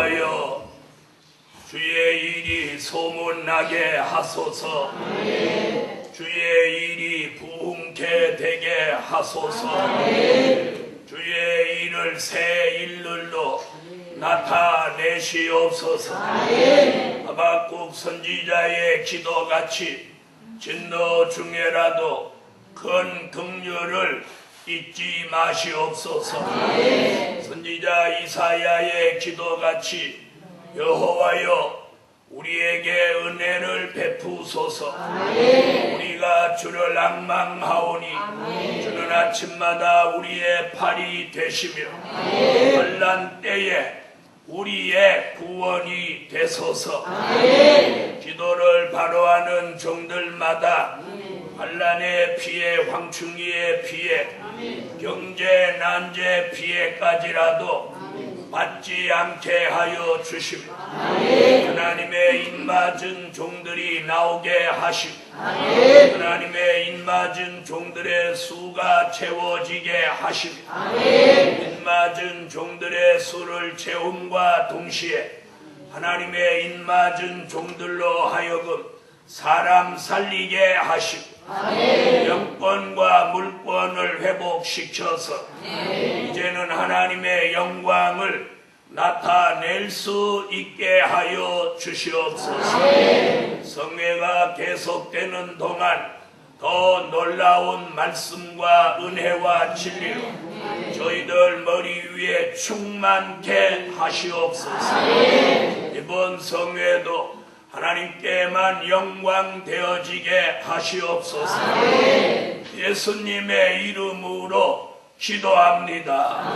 여호와여 주의 일이 소문나게 하소서. 주의 일이 부흥케 되게 하소서. 주의 일을 새 일들로 나타내시옵소서. 하박국 선지자의 기도같이 진노 중에라도 큰 긍휼을 잊지 마시옵소서. 선지자 이사야의 기도같이 여호와여 우리에게 은혜를 베푸소서. 우리가 주를 앙망하오니 주는 아침마다 우리의 팔이 되시며 환난 때에 우리의 구원이 되소서. 기도를 바로하는 종들마다 환난의 피해, 황충기의 피해, 경제 난제 피해까지라도 받지 않게 하여 주시며 하나님의 입맞은 종들이 나오게 하시고 하나님의 입맞은 종들의 수가 채워지게 하시며 입맞은 종들의 수를 채움과 동시에 하나님의 입맞은 종들로 하여금 사람 살리게 하시고 영권과 물권을 회복시켜서 이제는 하나님의 영광을 나타낼 수 있게 하여 주시옵소서. 성회가 계속되는 동안 더 놀라운 말씀과 은혜와 진리로 저희들 머리 위에 충만케 하시옵소서. 이번 성회도 하나님께만 영광 되어지게 하시옵소서. 예수님의 이름으로 기도합니다.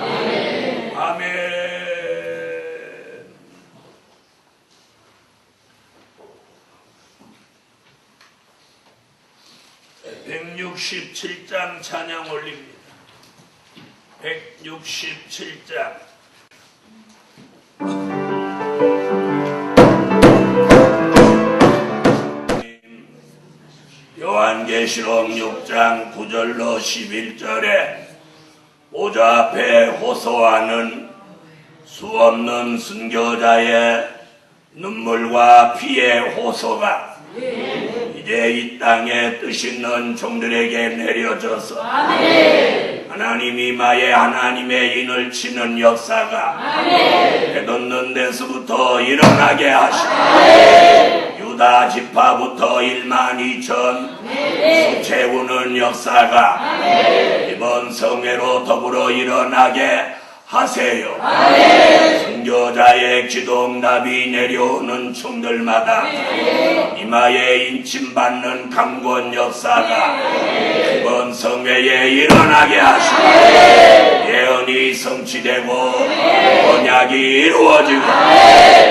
아멘. 167장 찬양 올립니다. 167장. 요한계시록 6장 9절로 11절에 보좌 앞에 호소하는 수없는 순교자의 눈물과 피의 호소가 이제 이 땅에 뜻 있는 종들에게 내려져서 하나님 이마에 하나님의 인을 치는 역사가 해돋는 데서부터 일어나게 하시고 유다 지파부터 1만 2천 수 채우는 역사가 이번 성회로 더불어 일어나게 하세요. 선교자의 기도응답이 내려오는 총들마다 이마에 인침받는 강권 역사가 이번 성회에 일어나게 하시고 예언이 성취되고 언약이 이루어지고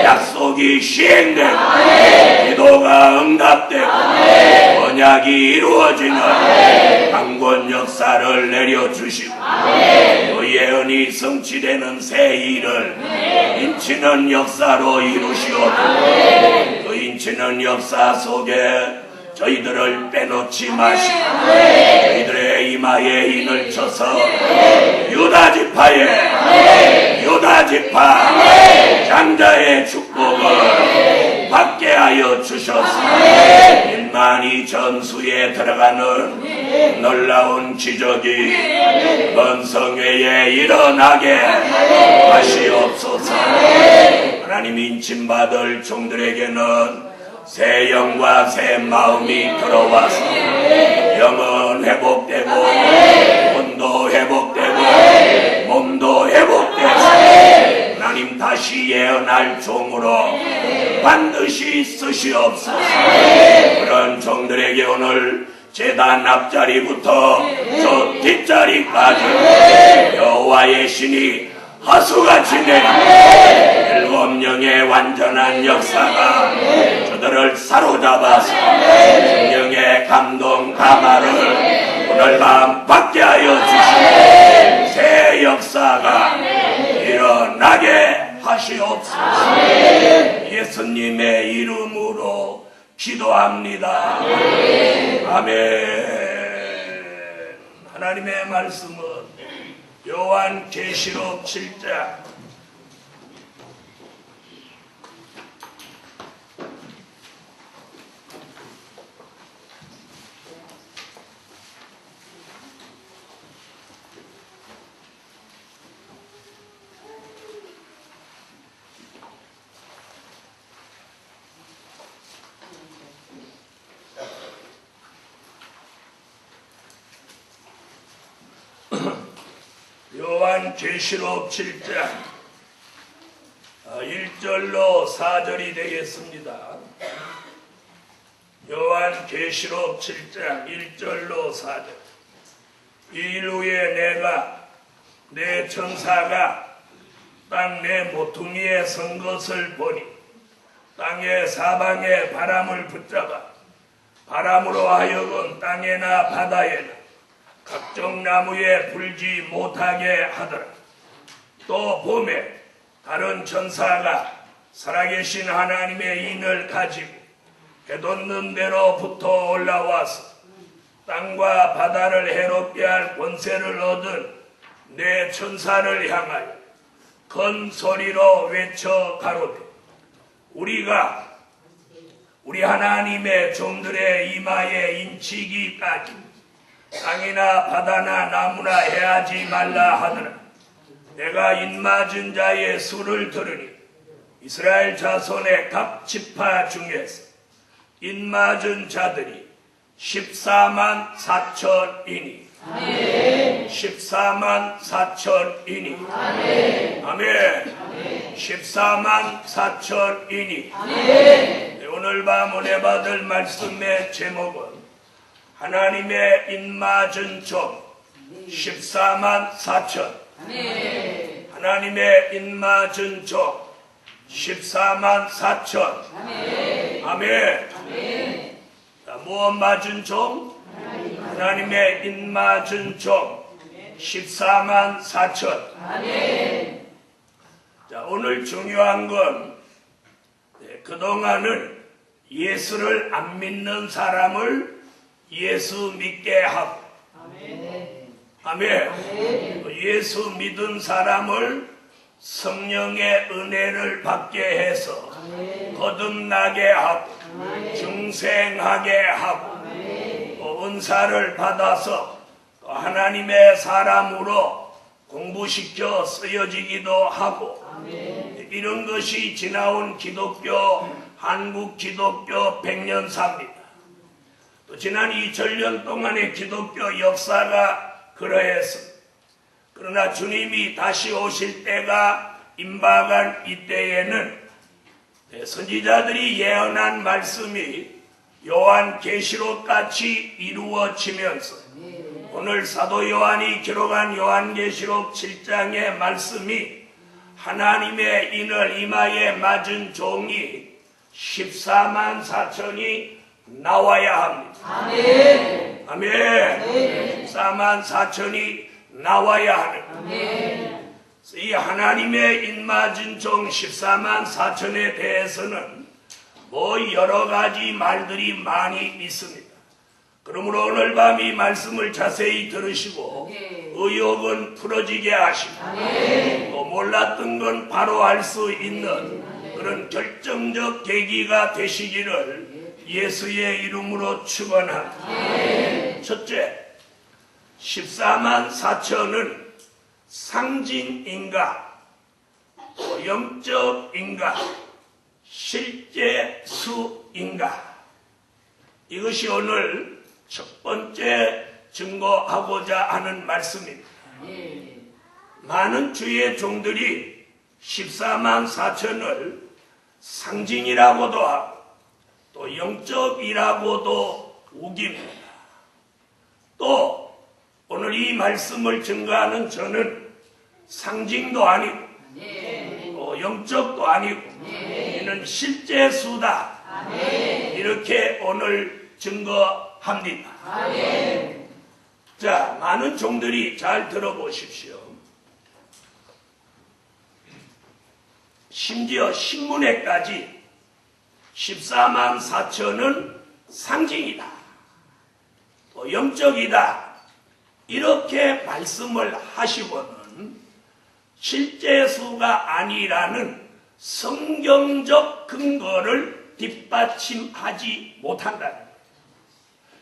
약속이 시행되고 기도가 응답되고 언약이 이루어지는 강권 역사를 내려주시고 그 예언이 성취되는 새 일을 인치는 역사로 이루시오고 그 인치는 역사 속에 저희들을 빼놓지 마시고 저희들의 이마에 인을 쳐서 유다 지파 장자의 축복을 받게 하여 주셔서 1만 2천 수에 들어가는 놀라운 기적이 이번 성회에 일어나게 하시옵소서. 하나님 인침받을 종들에게는 새 영과 새 마음이 들어와서 영은 회복되고魂도 회복되고 몸도 회복되고 하나님 다시 예언할 종으로 반드시 쓰시옵소서. 그런 종들에게 오늘 제단 앞자리부터 저 뒷자리까지 여호와의 신이 하수같이 내리고 7영의 완전한 역사가 저들을 사로잡아서 성령의 감동 감화를 오늘 밤 받게 하여 주시고 새 역사가 일어나게 하시옵소서. 예수님의 이름으로 기도합니다. 아멘. 하나님의 말씀은 요한계시록 7장 요한계시록 7장 1절로 4절이 되겠습니다. 요한계시록 7장 1절로 4절. 이일 후에 내가 내 천사가 땅 내 모퉁이에 선 것을 보니 땅의 사방에 바람을 붙잡아 바람으로 하여금 땅에나 바다에나 각종 나무에 불지 못하게 하더라. 또 봄에 다른 천사가 살아계신 하나님의 인을 가지고 해돋는 데로부터 올라와서 땅과 바다를 해롭게 할 권세를 얻은 내 천사를 향하여 큰 소리로 외쳐 가로되 우리가 우리 하나님의 종들의 이마에 인치기까지 땅이나 바다나 나무나 해하지 말라 하더라. 내가 인맞은 자의 수를 들으니 이스라엘 자손의 각 지파 중에서 인맞은 자들이 14만 4천이니 14만 4천이니 아멘. 14만 4천이니 오늘 밤 은혜 받을 말씀의 제목은 하나님의 인맞은 종 14만 4천. 하나님의 인맞은 종 14만 4천. 아멘. 자, 무엇 맞은 종? 하나님의 인맞은 종 14만 4천. 자, 오늘 중요한 건 그동안은 예수를 안 믿는 사람을 예수 믿게 하고 아멘. 예수 믿은 사람을 성령의 은혜를 받게 해서 거듭나게 하고 중생하게 하고 은사를 받아서 하나님의 사람으로 공부시켜 쓰여지기도 하고 이런 것이 지나온 기독교, 한국 기독교 100년사입니다. 또 지난 2000년 동안의 기독교 역사가 그러했습니다. 그러나 주님이 다시 오실 때가 임박한 이때에는 선지자들이 예언한 말씀이 요한계시록같이 이루어지면서 오늘 사도 요한이 기록한 요한계시록 7장의 말씀이 하나님의 인을 이마에 맞은 종이 14만 4천이 나와야 합니다. 아멘. 아멘. 14만 4천이 나와야 하는. 이 하나님의 인맞은 종 14만 4천에 대해서는 여러 가지 말들이 많이 있습니다. 그러므로 오늘 밤 이 말씀을 자세히 들으시고 의혹은 풀어지게 하시고 또 몰랐던 건 바로 알 수 있는 그런 결정적 계기가 되시기를 예수의 이름으로 축원합니다. 첫째, 14만 4천은 상징인가, 영적인가, 실제 수인가? 이것이 오늘 첫 번째 증거하고자 하는 말씀입니다. 많은 주의 종들이 14만 4천을 상징이라고도 하고 또 영적이라고도 우깁니다. 또 오늘 이 말씀을 증거하는 저는 상징도 아니고 또 영적도 아니고 이는 실제 수다 이렇게 오늘 증거합니다. 자, 많은 종들이 잘 들어보십시오. 심지어 신문에까지 14만 4천은 상징이다, 또 영적이다 이렇게 말씀을 하시고는 실제 수가 아니라는 성경적 근거를 뒷받침하지 못한다는 거예요.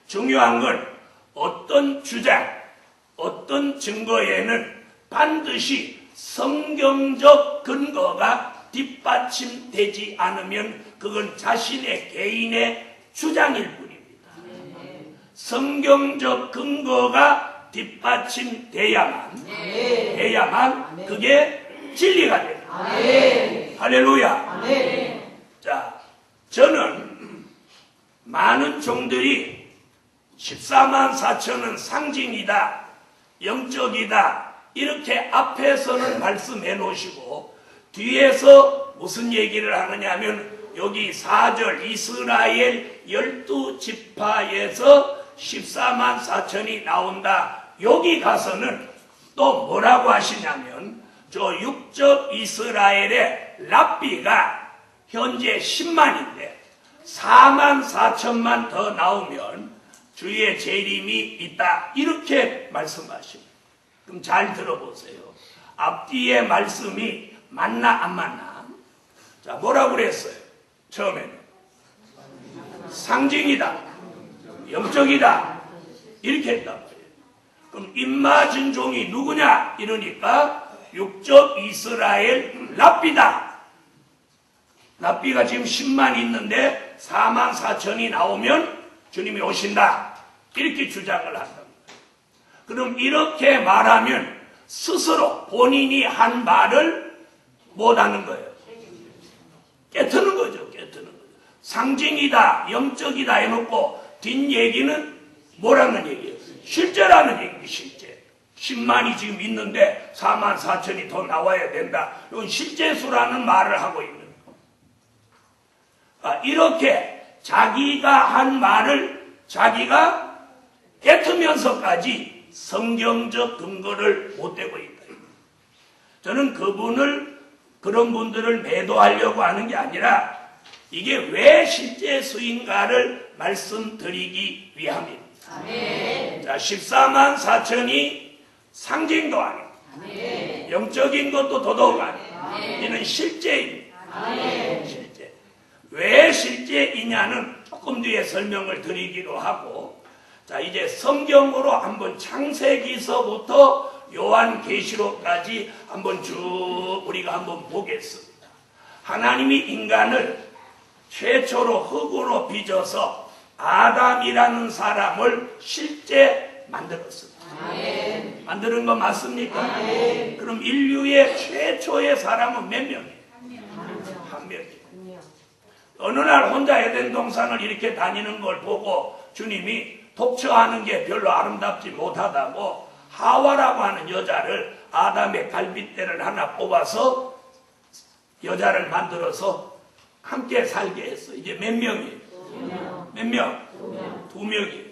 중요한 건 어떤 주장, 어떤 증거에는 반드시 성경적 근거가 뒷받침되지 않으면 그건 자신의 개인의 주장일 뿐입니다. 성경적 근거가 뒷받침돼야만 그게 진리가 됩니다. 할렐루야. 자, 저는 많은 종들이 14만 4천은 상징이다, 영적이다, 이렇게 앞에서는 말씀해 놓으시고 뒤에서 무슨 얘기를 하느냐 하면 여기 4절 이스라엘 12지파에서 14만 4천이 나온다. 여기 가서는 또 뭐라고 하시냐면 저 육적 이스라엘의 랍비가 현재 10만인데 4만 4천만 더 나오면 주의 재림이 있다, 이렇게 말씀하십니다. 그럼 잘 들어보세요. 앞뒤의 말씀이 맞나 안 맞나? 자, 뭐라고 그랬어요? 처음에는 상징이다, 영적이다, 이렇게 했단 말이에요. 그럼 임마진 종이 누구냐? 이러니까 육적 이스라엘 랍비다. 랍비가 지금 10만 있는데 4만 4천이 나오면 주님이 오신다, 이렇게 주장을 한다. 그럼 이렇게 말하면 스스로 본인이 한 말을 못하는 거예요. 깨트는 거죠. 깨트는 거죠. 상징이다, 영적이다 해놓고 뒷얘기는 뭐라는 얘기예요? 실제라는 얘기예요. 실제. 10만이 지금 있는데 4만 4천이 더 나와야 된다. 이건 실제 수라는 말을 하고 있는 거예요. 이렇게 자기가 한 말을 자기가 깨트면서까지 성경적 근거를 못 대고 있다. 저는 그런 분들을 매도하려고 하는 게 아니라 이게 왜 실제 수인가를 말씀드리기 위함입니다. 아멘. 자, 14만 4천이 상징도 아니고 아멘. 영적인 것도 더더욱 아니고 이는 실제입니다. 아멘. 실제. 왜 실제이냐는 조금 뒤에 설명을 드리기로 하고, 자, 이제 성경으로 한번 창세기서부터 요한계시록까지 한번 쭉 우리가 한번 보겠습니다. 하나님이 인간을 최초로 흙으로 빚어서 아담이라는 사람을 실제 만들었습니다. 아멘. 만드는 거 맞습니까? 아멘. 그럼 인류의 최초의 사람은 몇 명이에요? 한 명이에요. 어느 날 혼자 에덴 동산을 이렇게 다니는 걸 보고 주님이 독처하는 게 별로 아름답지 못하다고 하와라고 하는 여자를 아담의 갈빗대를 하나 뽑아서 여자를 만들어서 함께 살게 했어. 이제 몇 명이에요? 몇 명? 2명이에요.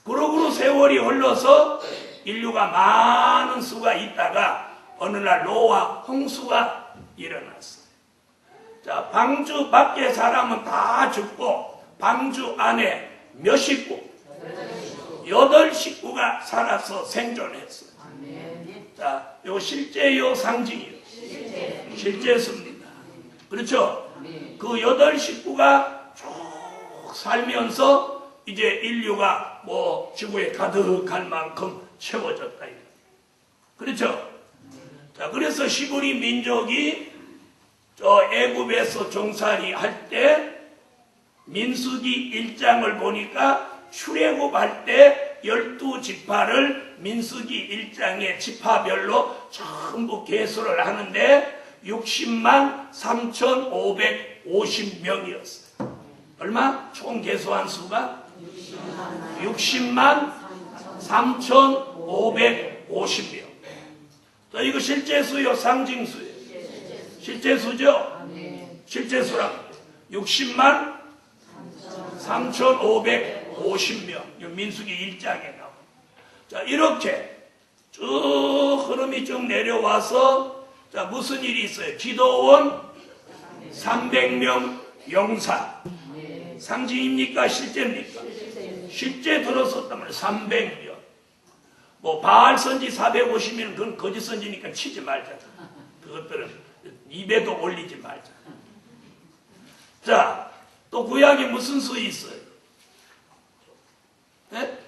그러고로 세월이 흘러서 인류가 많은 수가 있다가 어느 날 노아 홍수가 일어났어요. 자, 방주 밖에 사람은 다 죽고 방주 안에 몇 식구? 8식구가 살아서 생존했어요. 자, 요 실제요 상징이요? 실제수입니다. 그렇죠? 그 8식구가 쭉 살면서 이제 인류가 뭐 지구에 가득할 만큼 채워졌다. 그렇죠? 자, 그래서 시브리 민족이 저 애굽에서 종살이 할 때 민수기 1장을 보니까 출애굽할 때 12지파를 민수기 1장의 지파별로 전부 계수를 하는데 60만 3,550명이었어요. 얼마? 총 계수한 수가? 60만 3,550명. 자, 이거 실제수요, 상징수요? 실제수죠? 실제수라. 60만 3,550명. 민수기 1장에 나옵니다. 자, 이렇게 쭉 흐름이 쭉 내려와서 자, 무슨 일이 있어요? 기도원 300명 용사. 상징입니까? 실제입니까? 실제 들었었단 말이에요. 300명. 뭐 바알 선지 450명 그건 거짓 선지니까 치지 말자. 그것들은 입에도 올리지 말자. 자, 또 구약에 무슨 수 있어요? 네?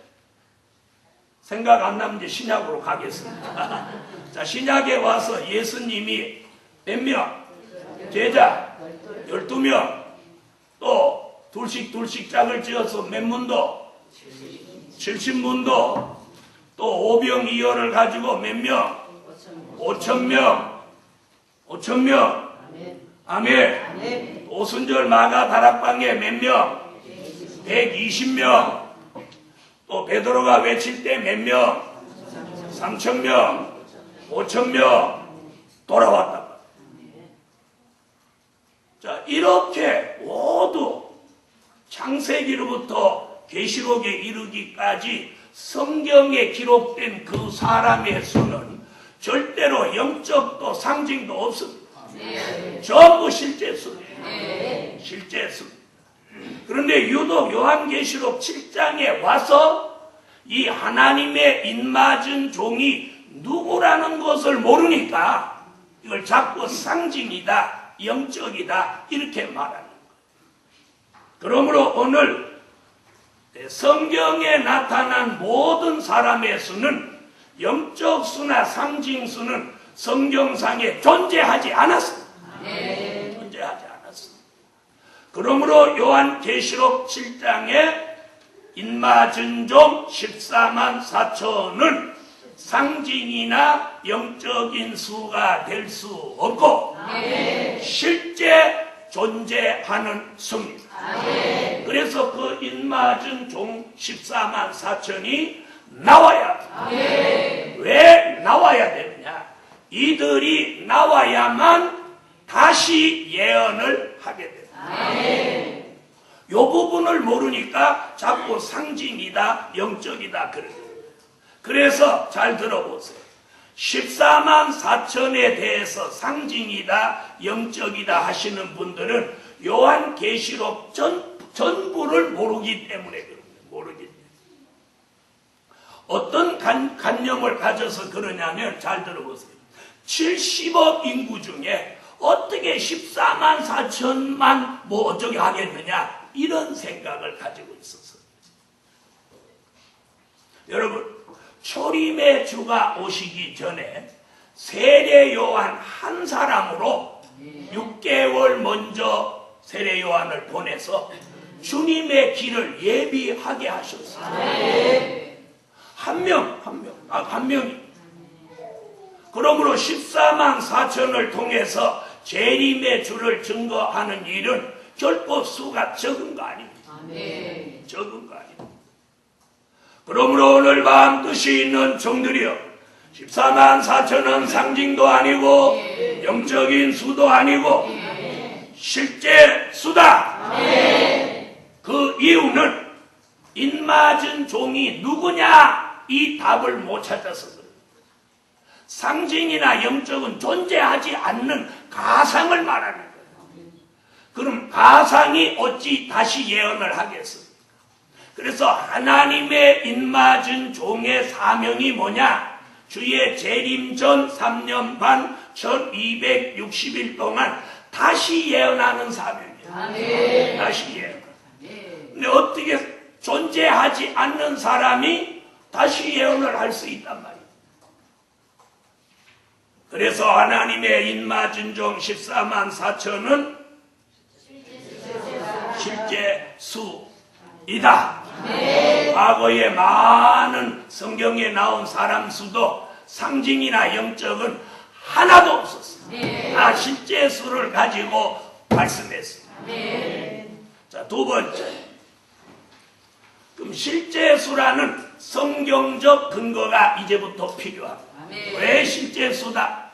생각 안 나면 이제 신약으로 가겠습니다. 자, 신약에 와서 예수님이 몇 명? 제자 12명. 또 둘씩 짝을 지어서 몇 문도? 70문도. 또 오병이어를 가지고 몇 명? 5,000명. 5,000명. 아멘. 오순절 마가 다락방에 몇 명? 120명. 또 베드로가 외칠 때 몇 명? 3,000명. 5,000명. 돌아왔다. 자, 이렇게 모두 창세기로부터 계시록에 이르기까지 성경에 기록된 그 사람의 수는 절대로 영적도 상징도 없습니다. 전부 실제 수예요. 실제 수. 그런데 유독 요한계시록 7장에 와서 이 하나님의 인맞은 종이 누구라는 것을 모르니까 이걸 자꾸 상징이다, 영적이다 이렇게 말하는 거예요. 그러므로 오늘 성경에 나타난 모든 사람의 수는 영적 수나 상징 수는 성경상에 존재하지 않았습니다. 존재하지 않았습니다. 그러므로 요한계시록 7장에 인맞은 종 14만 4천은 상징이나 영적인 수가 될 수 없고 실제 존재하는 수입니다. 그래서 그 인맞은 종 14만 4천이 나와야 합니다. 왜 나와야 되느냐? 이들이 나와야만 다시 예언을 하게 됩니다. 이 부분을 모르니까 자꾸 상징이다, 영적이다 그래요. 그래서 잘 들어보세요. 14만 4천에 대해서 상징이다, 영적이다 하시는 분들은 요한계시록 전부를 모르기 때문에 그럽니다. 모르기 때문에. 어떤 관념을 가져서 그러냐면 잘 들어보세요. 70억 인구 중에 어떻게 14만 4천만 뭐 어쩌게 하겠느냐 이런 생각을 가지고 있었어요. 여러분 초림의 주가 오시기 전에 세례 요한 한 사람으로 6개월 먼저 세례 요한을 보내서 주님의 길을 예비하게 하셨어요. 한 명이. 그러므로 14만 4천을 통해서 재림의 주를 증거하는 일은 결코 수가 적은 거 아닙니다. 적은 거 아닙니다. 그러므로 오늘 마음 뜻이 있는 종들이여 14만 4천은 상징도 아니고 영적인 수도 아니고 실제 수다. 그 이유는 인맞은 종이 누구냐 이 답을 못 찾아서 그래요. 상징이나 영적은 존재하지 않는 가상을 말하는 거예요. 그럼 가상이 어찌 다시 예언을 하겠습니까? 그래서 하나님의 인맞은 종의 사명이 뭐냐? 주의 재림 전 3년 반 1260일 동안 다시 예언하는 사명이에요. 다시 예언. 근데 어떻게 존재하지 않는 사람이 다시 예언을 할 수 있단 말이에요. 그래서 하나님의 인맞은 종 14만 4천은 실제 수이다. 과거에 많은 성경에 나온 사람 수도 상징이나 영적은 하나도 없었어요. 다 실제 수를 가지고 말씀했습니다. 자, 두 번째. 그럼 실제 수라는 성경적 근거가 이제부터 필요합니다. 왜 실제 수다?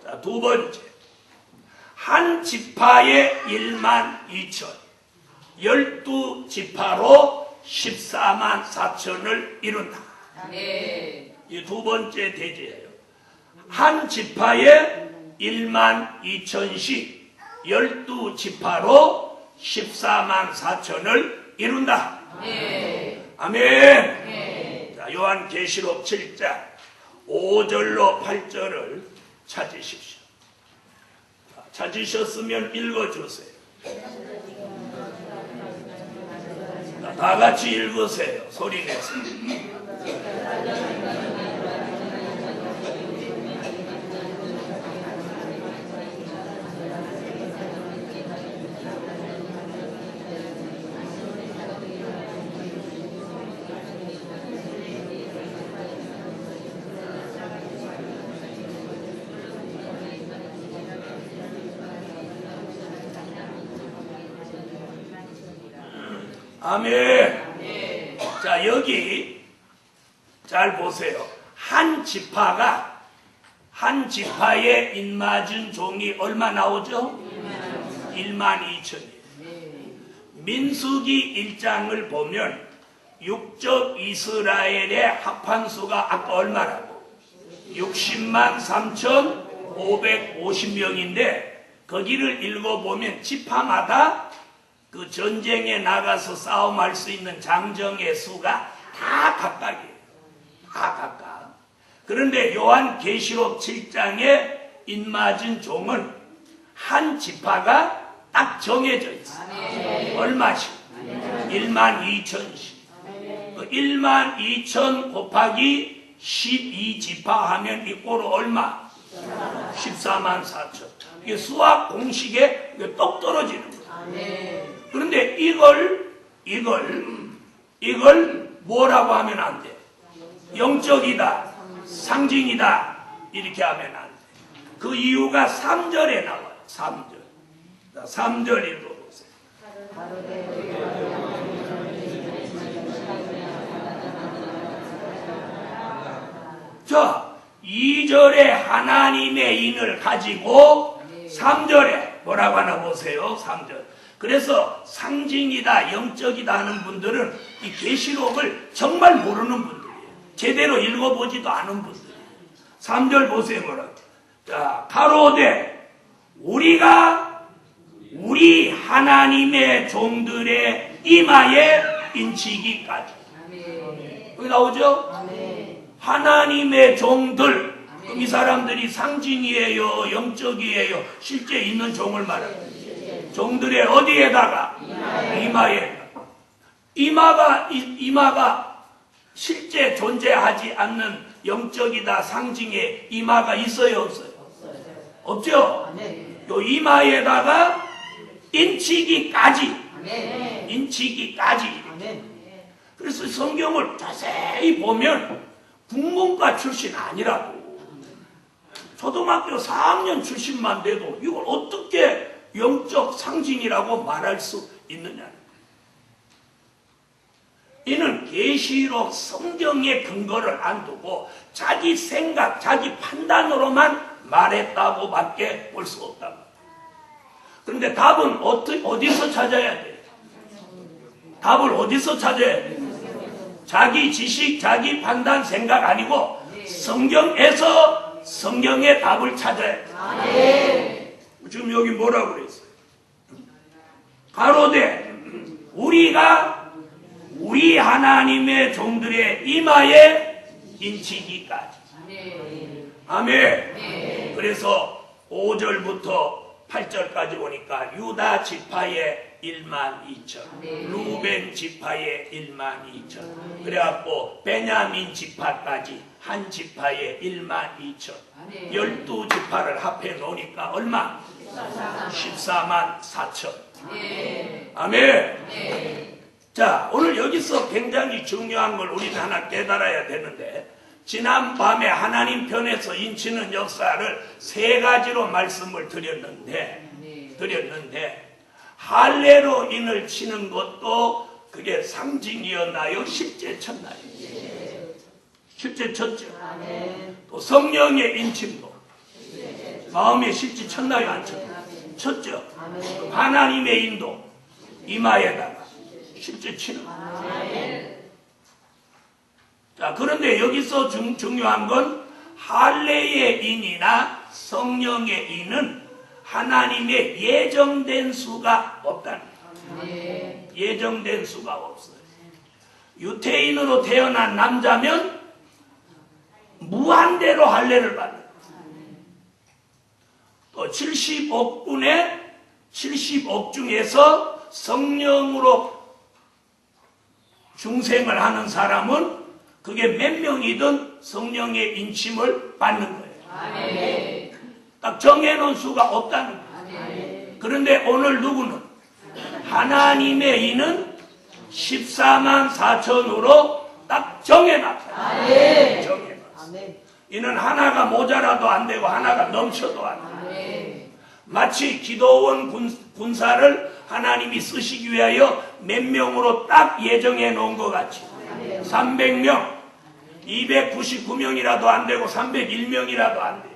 자, 두 번째. 한 지파에 1만 2천. 12지파로 14만 4천을 이룬다. 이 두 번째 대제예요. 한 지파에 1만 2천씩 12지파로 14만 4천을 이룬다. 아멘. 자, 요한계시록 7장 5절로 8절을 찾으십시오. 자, 찾으셨으면 읽어주세요. 자, 다 같이 읽으세요. 소리내서. 아멘. 자, 여기 잘 보세요. 한 지파에 인맞은 종이 얼마 나오죠? 12,000이에요. 민수기 1장을 보면 육적 이스라엘의 합판수가 아까 얼마라고? 60만 3,550명인데 거기를 읽어보면 지파마다 그 전쟁에 나가서 싸움할 수 있는 장정의 수가 다 각각이에요. 다 각각. 그런데 요한 계시록 7장에 인맞은 종은 한 지파가 딱 정해져 있어요. 얼마씩? 12,000씩. 12,000 곱하기 12지파 하면 이꼴로 얼마? 144,000. 이게 수학 공식에 똑 떨어지는 거예요. 그런데 이걸 뭐라고 하면 안 돼? 영적이다, 상징이다 이렇게 하면 안 돼. 그 이유가 3절에 나와요. 3절. 3절 읽어보세요. 자, 2절에 하나님의 인을 가지고 3절에 뭐라고 하나 보세요. 3절. 그래서 상징이다, 영적이다 하는 분들은 이 계시록을 정말 모르는 분들이에요. 제대로 읽어보지도 않은 분들이에요. 3절 보세요. 뭐라고. 자, 가로되 우리 하나님의 종들의 이마에 인치기까지. 여기 나오죠? 하나님의 종들. 그럼 이 사람들이 상징이에요, 영적이에요, 실제 있는 종을 말합니다. 종들의 어디에다가? 이마에. 이마가 실제 존재하지 않는 영적이다, 상징의 이마가 있어요, 없어요? 없죠? 요 이마에다가 인치기까지. 그래서 성경을 자세히 보면 국문과 출신 아니라고. 초등학교 4학년 출신만 돼도 이걸 어떻게 영적 상징이라고 말할 수 있느냐. 이는 계시록 성경의 근거를 안 두고 자기 생각, 자기 판단으로만 말했다고 밖에 볼 수 없다. 그런데 답은 어디서 찾아야 돼? 답을 어디서 찾아야 돼? 자기 지식, 자기 판단, 생각 아니고 성경에서 성경의 답을 찾아야 돼. 지금 여기 뭐라고 그랬어요? 가로되 우리 하나님의 종들의 이마에 인치기까지. 아멘. 그래서 5절부터 8절까지 보니까 유다 지파의 12,000, 루벤 지파의 12,000, 그래갖고 베냐민 지파까지 한 지파의 12,000, 12지파를 합해 놓으니까 얼마? 144,000. 아멘. 자, 오늘 여기서 굉장히 중요한 걸 우리는 하나 깨달아야 되는데, 지난밤에 하나님 편에서 인치는 역사를 3가지로 말씀을 드렸는데 할례로 인을 치는 것도 그게 상징이었나요? 실제 쳤나요? 실제 쳤죠. 또 성령의 인침도 마음에 실제 쳤나요? 안 쳤나요? 쳤죠. 하나님의 인도 이마에다가 실제 치는 거예요. 자, 그런데 여기서 중요한 건 할례의 인이나 성령의 인은 하나님의 예정된 수가 없다는 거예요. 예정된 수가 없어요. 유태인으로 태어난 남자면 무한대로 할례를 받는 거예요. 또 70억 분의 70억 중에서 성령으로 중생을 하는 사람은 그게 몇 명이든 성령의 인침을 받는 거예요. 딱 정해놓은 수가 없다는 거예요. 그런데 오늘 누구는 하나님의 인은 144,000으로 딱 정해놨다. 이는 하나가 모자라도 안 되고 하나가 넘쳐도 안 돼. 마치 기도원 군사를 하나님이 쓰시기 위하여 몇 명으로 딱 예정해 놓은 것 같이 300명, 299명이라도 안 되고 301명이라도 안 돼.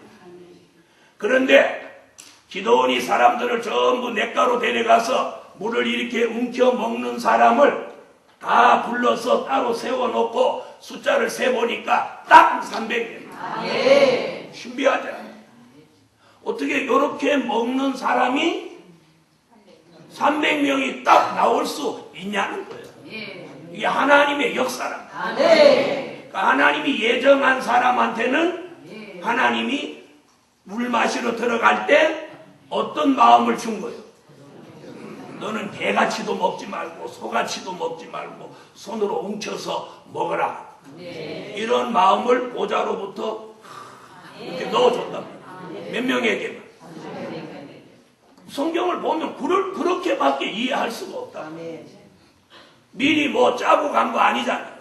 그런데 기드온이 사람들을 전부 냇가로 데려가서 물을 이렇게 움켜 먹는 사람을 다 불러서 따로 세워놓고 숫자를 세보니까 딱 300명. 신비하잖아. 어떻게 이렇게 먹는 사람이 300명이 딱 나올 수 있냐는 거예요. 이게 하나님의 역사란 말이에요. 그러니까 하나님이 예정한 사람한테는 하나님이 물 마시러 들어갈 때 어떤 마음을 준 거예요? 너는 개같이도 먹지 말고 소같이도 먹지 말고 손으로 웅쳐서 먹어라. 이런 마음을 보좌로부터 이렇게 넣어줬단 말이에요. 몇 명에게만. 성경을 보면 그렇게밖에 이해할 수가 없다. 미리 뭐 짜고 간 거 아니잖아요.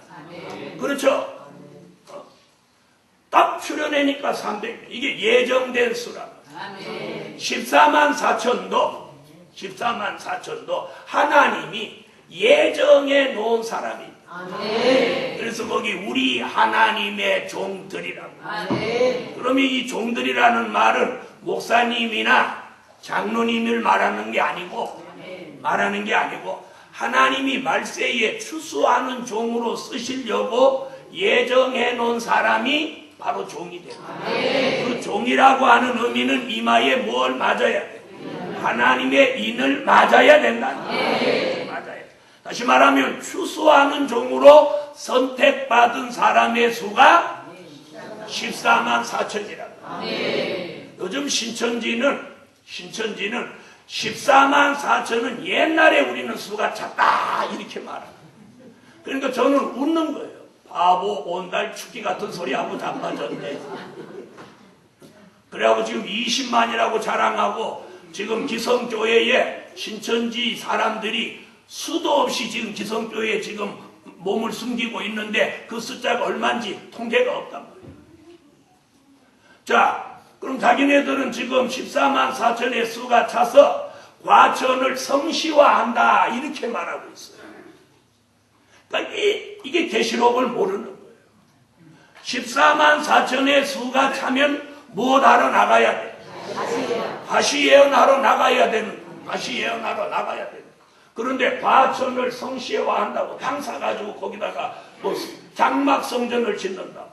그렇죠? 딱 추려내니까 300명. 이게 예정된 수라. 14만 4천도 하나님이 예정해 놓은 사람입니다. 그래서 거기 우리 하나님의 종들이라고. 그러면 이 종들이라는 말은 목사님이나 장로님을 말하는 게 아니고 하나님이 말세에 추수하는 종으로 쓰시려고 예정해 놓은 사람이 바로 종이 됩니다. 그 종이라고 하는 의미는 이마에 뭘 맞아야 돼? 하나님의 인을 맞아야 된다는 거예요. 맞아요. 다시 말하면 추수하는 종으로 선택받은 사람의 수가 14만 4천이라고. 요즘 신천지는 14만 4천은 옛날에 우리는 수가 작다 이렇게 말합니다. 그러니까 저는 웃는 거예요. 바보 온달 축기 같은 소리하고 자빠졌네. 그래갖고 지금 20만이라고 자랑하고 지금 기성교회에 신천지 사람들이 수도 없이 지금 기성교회에 지금 몸을 숨기고 있는데 그 숫자가 얼마인지 통계가 없단 말이에요. 자, 그럼 자기네들은 지금 14만 4천의 수가 차서 과천을 성시화한다 이렇게 말하고 있어요. 그러니까 이게 계시록을 모르는 거예요. 14만 4천의 수가 차면 무엇하러 나가야 돼? 다시 예언하러 나가야 되는. 그런데 과천을 성시화한다고 땅 사가지고 거기다가 뭐 장막성전을 짓는다.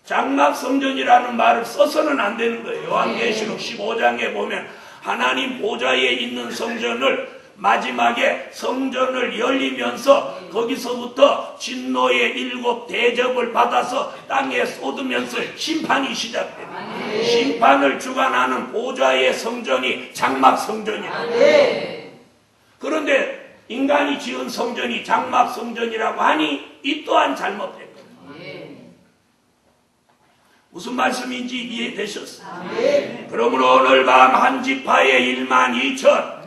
장막성전이라는 말을 써서는 안 되는 거예요. 요한계시록 15장에 보면 하나님 보좌에 있는 성전을 마지막에 성전을 열리면서 거기서부터 진노의 7 대접을 받아서 땅에 쏟으면서 심판이 시작됩니다. 심판을 주관하는 보좌의 성전이 장막성전이다. 그런데 인간이 지은 성전이 장막성전이라고 하니 이 또한 잘못된 거예요. 무슨 말씀인지 이해되셨어요? 그러므로 오늘 밤 한 지파에 12,000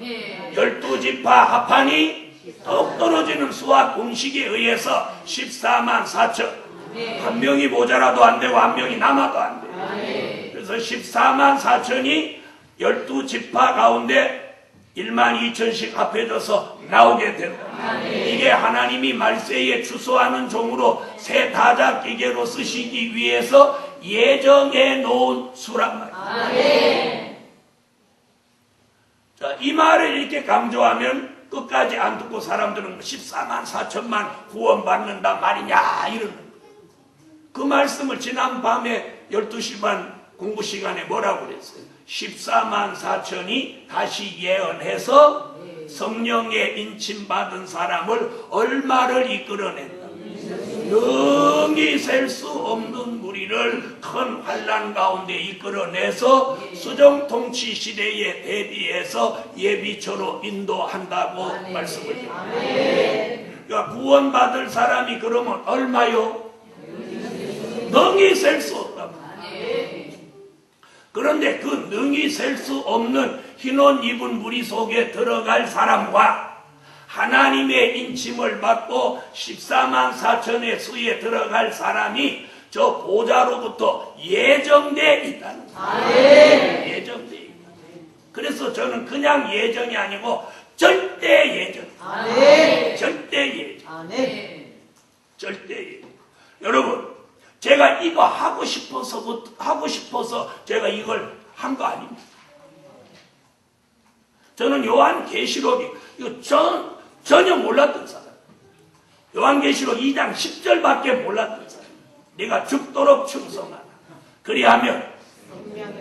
12지파 합하니 똑 떨어지는 수학 공식에 의해서 14만 4천. 한 명이 모자라도 안 되고 한 명이 남아도 안 돼요. 그래서 14만 4천이 12지파 가운데 12,000씩 합해져서 나오게 된다. 이게 하나님이 말세에 추수하는 종으로 새 다자 기계로 쓰시기 위해서 예정해 놓은 수란 말이에요. 자, 이 말을 이렇게 강조하면 끝까지 안 듣고 사람들은 14만 4천만 구원받는다 말이냐 이러는 거예요. 그 말씀을 지난 밤에 12시 반 공부 시간에 뭐라고 그랬어요? 14만 4천이 다시 예언해서 성령의 인침받은 사람을 얼마를 이끌어낸다. 능히 셀 수 없는 무리를 큰 환난 가운데 이끌어내서 수정통치 시대에 대비해서 예비처로 인도한다고 말씀을 드립니다. 그러니까 구원받을 사람이 그러면 얼마요? 능히 셀 수 없다. 그런데 그 능히 셀 수 없는 흰옷 입은 무리 속에 들어갈 사람과 하나님의 인침을 받고 14만 4천의 수에 들어갈 사람이 저 보좌로부터 예정돼 있다는 거예요. 예정돼 있다. 그래서 그래서 저는 그냥 예정이 아니고 절대 예정. 아멘. 절대 예정. 아멘. 절대 예정. 여러분, 제가 이거 하고 싶어서 제가 이걸 한 거 아닙니다. 저는 요한계시록이 이거 전혀 몰랐던 사람. 요한계시록 2장 10절밖에 몰랐던 사람. 네가 죽도록 충성하라. 그리하면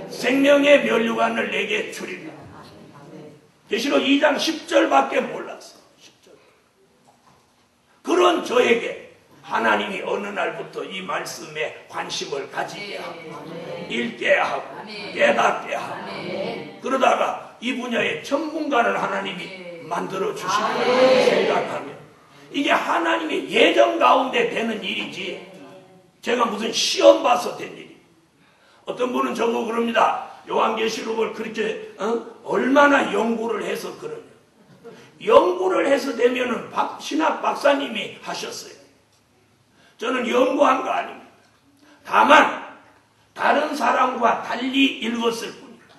생명의 면류관을 내게 주리라. 계시록 2장 10절밖에 몰랐어. 10절. 그런 저에게 하나님이 어느 날부터 이 말씀에 관심을 가지게 하고 읽게 하고 깨닫게 하고 그러다가 이 분야의 전문가를 하나님이 만들어 주시고 생각하면 이게 하나님의 예정 가운데 되는 일이지 제가 무슨 시험 봐서 된 일이. 어떤 분은 저거 그럽니다. 요한계시록을 그렇게 얼마나 연구를 해서 그러냐. 연구를 해서 되면은 신학 박사님이 하셨어요. 저는 연구한 거 아닙니다. 다만 다른 사람과 달리 읽었을 뿐입니다.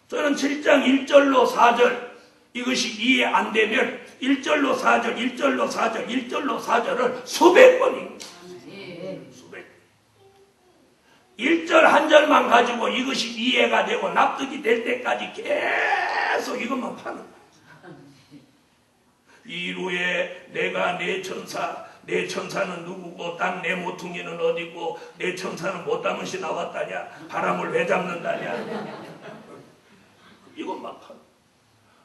저는 7장 1절로 4절 이것이 이해 안 되면 1절로 4절, 1절로 4절, 1절로 4절을 수백 번 읽습니다. 수백 번. 1절 한 절만 가지고 이것이 이해가 되고 납득이 될 때까지 계속 이것만 파는 거예요. 이루에 내가 내 천사는 누구고 땅 내 모퉁이는 어디고 내 천사는 못다문시 나왔다냐 바람을 왜 잡는다냐 이것만 파는 거예요.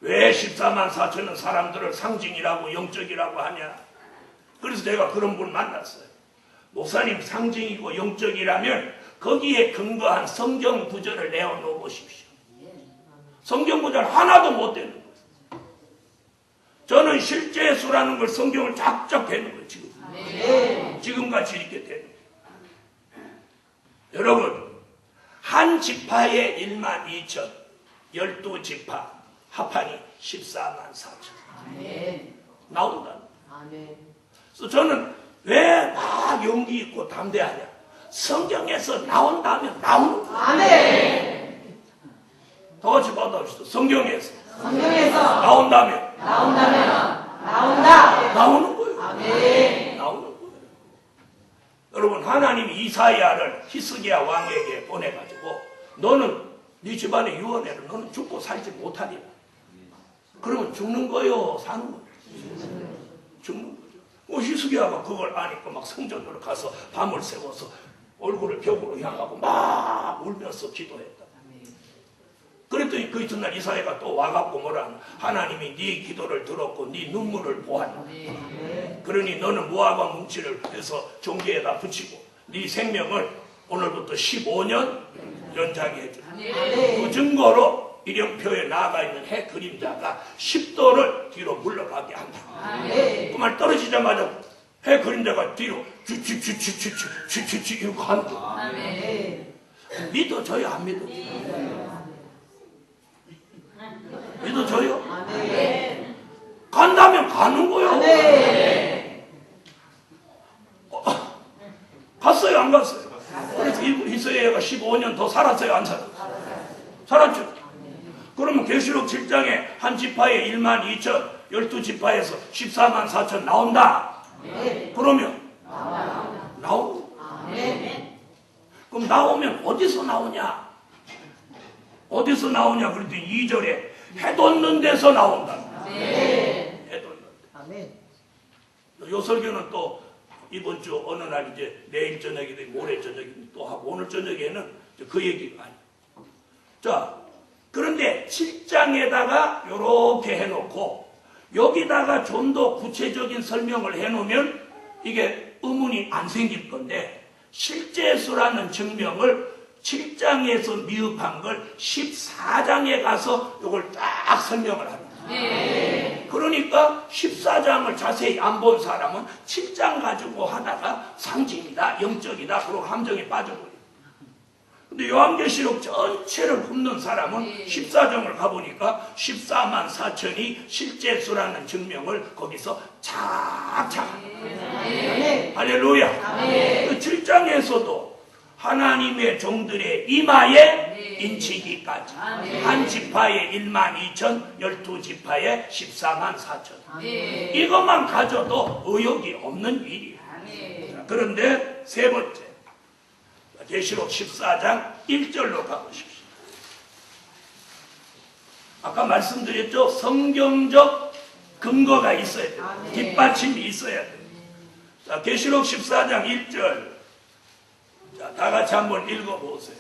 왜 14만 4천은 사람들을 상징이라고 영적이라고 하냐. 그래서 제가 그런 분 만났어요. 목사님 상징이고 영적이라면 거기에 근거한 성경 구절을 내어놓아 보십시오. 성경 구절 하나도 못 되는 거예요. 저는 실제 수라는 걸 성경을 쫙쫙 되는 거예요. 지금같이 이렇게 되는 거예요. 여러분 한 지파에 1만 2천 12지파 합판이 14만 4천 나온다. 그래서 저는 왜 막 용기 있고 담대하냐. 성경에서 나온다면 나오는 거예요. 아멘. 더 같이 받아봅시다. 성경에서 나온다면 나온다. 나오는 거예요. 아멘. 나오는 거예요. 여러분 하나님이 이사야를 히스기야 왕에게 보내가지고 너는 네 집안에 유언해라. 너는 죽고 살지 못하리라. 그러면 죽는 거요 사는 거요? 죽는 거죠. 히스기야가 그걸 아니까 막 성전으로 가서 밤을 새워서 얼굴을 벽으로 향하고 막 울면서 기도했다. 그랬더니 그 이튿날 이사야가 또 와갖고 뭐라 하나. 하나님이 네 기도를 들었고 네 눈물을 보았다. 그러니 너는 무화과 뭉치를 해서 종기에다 붙이고 네 생명을 오늘부터 15년 연장해 해줘. 그 증거로 일령표에 나아가 있는 해 그림자가 10도를 뒤로 물러가게 한다. 그 말 떨어지자마자 해 그림자가 뒤로 쥐쥐쥐쥐쥐쥐쥐쥐 이러고 간다. 믿어져요 안 믿어져요? 믿어져요? 간다면 가는 거요. 갔어요 안 갔어요? 그래서 이스라엘가 15년 더 살았어요 안 살았어요? 살았죠. 그러면 계시록 7장에 한 지파에 1만 2천 12지파에서 14만 4천 나온다. 그러면 나오고. 그럼 나오면 어디서 나오냐? 어디서 나오냐? 그랬더니 2절에 해돋는 데서 나온다. 해돋는 데. 요 설교는 또 이번 주 어느 날 이제 내일 저녁이든 모레 저녁이든 또 하고 오늘 저녁에는 그 얘기가 아니에요. 자, 그런데 7장에다가 이렇게 해놓고 여기다가 좀 더 구체적인 설명을 해놓으면 이게 의문이 안 생길 건데 실제 수라는 증명을 7장에서 미흡한 걸 14장에 가서 이걸 딱 설명을 합니다. 그러니까 14장을 자세히 안 본 사람은 7장 가지고 하다가 상징이다, 영적이다, 그리고 함정에 빠져버려요. 근데 요한계시록 전체를 훑는 사람은 14장을 가보니까 14만 4천이 실제 수라는 증명을 거기서 착착. 할렐루야. 그 7장에서도 하나님의 종들의 이마에 인치기까지. 아멘. 한 지파에 12,000, 12지파에 144,000. 아멘. 이것만 가져도 의욕이 없는 일이에요. 아멘. 자, 그런데 세 번째, 계시록 14장 1절로 가보십시오. 아까 말씀드렸죠? 성경적 근거가 있어야 돼요. 뒷받침이 있어야 돼요. 자, 계시록 14장 1절. 자, 다 같이 한번 읽어보세요.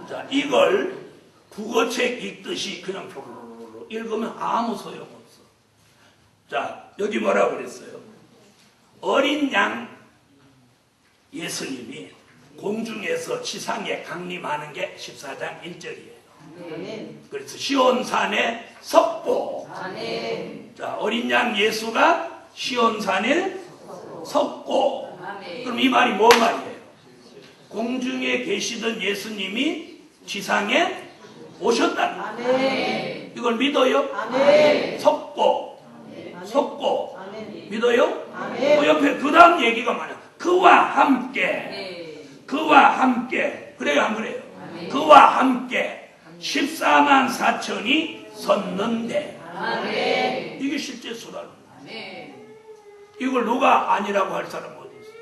자, 이걸 국어책 읽듯이 그냥 조르르르 읽으면 아무 소용없어. 자, 여기 뭐라고 그랬어요? 어린 양 예수님이 공중에서 지상에 강림하는 게 14장 1절이에요. 그래서 시온산에 섰고, 아멘. 자, 어린 양 예수가 시온산에 섰고, 아멘. 그럼 이 말이 뭔 말이에요? 공중에 계시던 예수님이 지상에 오셨다는 거예요. 아멘. 이걸 믿어요? 아멘. 섰고, 섰고, 아멘. 믿어요? 아멘. 그 옆에 그 다음 얘기가 뭐냐? 그와 함께, 네. 그와 함께, 그래요 안 그래요? 아멘. 그와 함께 144,000이 섰는데, 아멘. 이게 실제 수라는 거예요. 아멘. 이걸 누가 아니라고 할 사람 어디 있어요?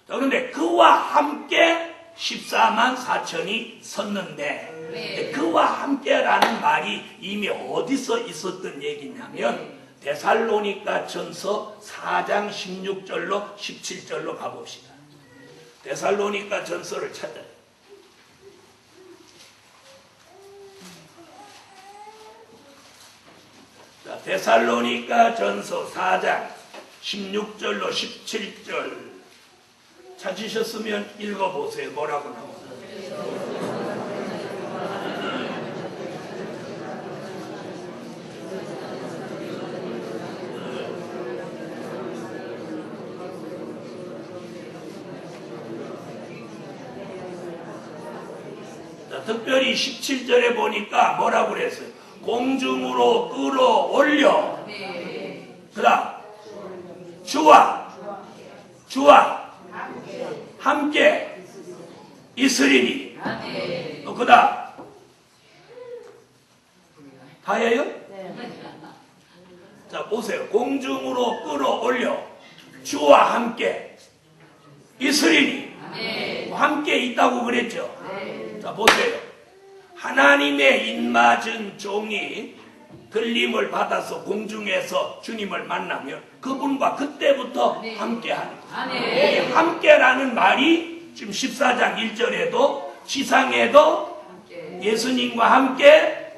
자, 그런데 그와 함께 144,000이 섰는데, 네. 그와 함께라는 말이 이미 어디서 있었던 얘기냐면 데살로니가 전서 4장 16절로 17절로 가봅시다. 데살로니가 전서를 찾아요. 자, 데살로니가 전서 4장 16절로 17절 찾으셨으면 읽어보세요. 뭐라고 나오나? 자, 특별히 17절에 보니까 뭐라고 그랬어요? 공중으로 끌어올려. 네. 그 다음 주와 함께 있으리니. 아멘. 또 그 다음 다예요? 자, 보세요. 공중으로 끌어올려 주와 함께 있으리니. 아멘. 함께 있다고 그랬죠. 네. 자, 보세요. 하나님의 입맞은 종이 들림을 받아서 공중에서 주님을 만나면 그분과 그때부터 네. 함께하는 거예요. 아멘. 이 함께라는 말이 지금 14장 1절에도 지상에도 함께. 예수님과 함께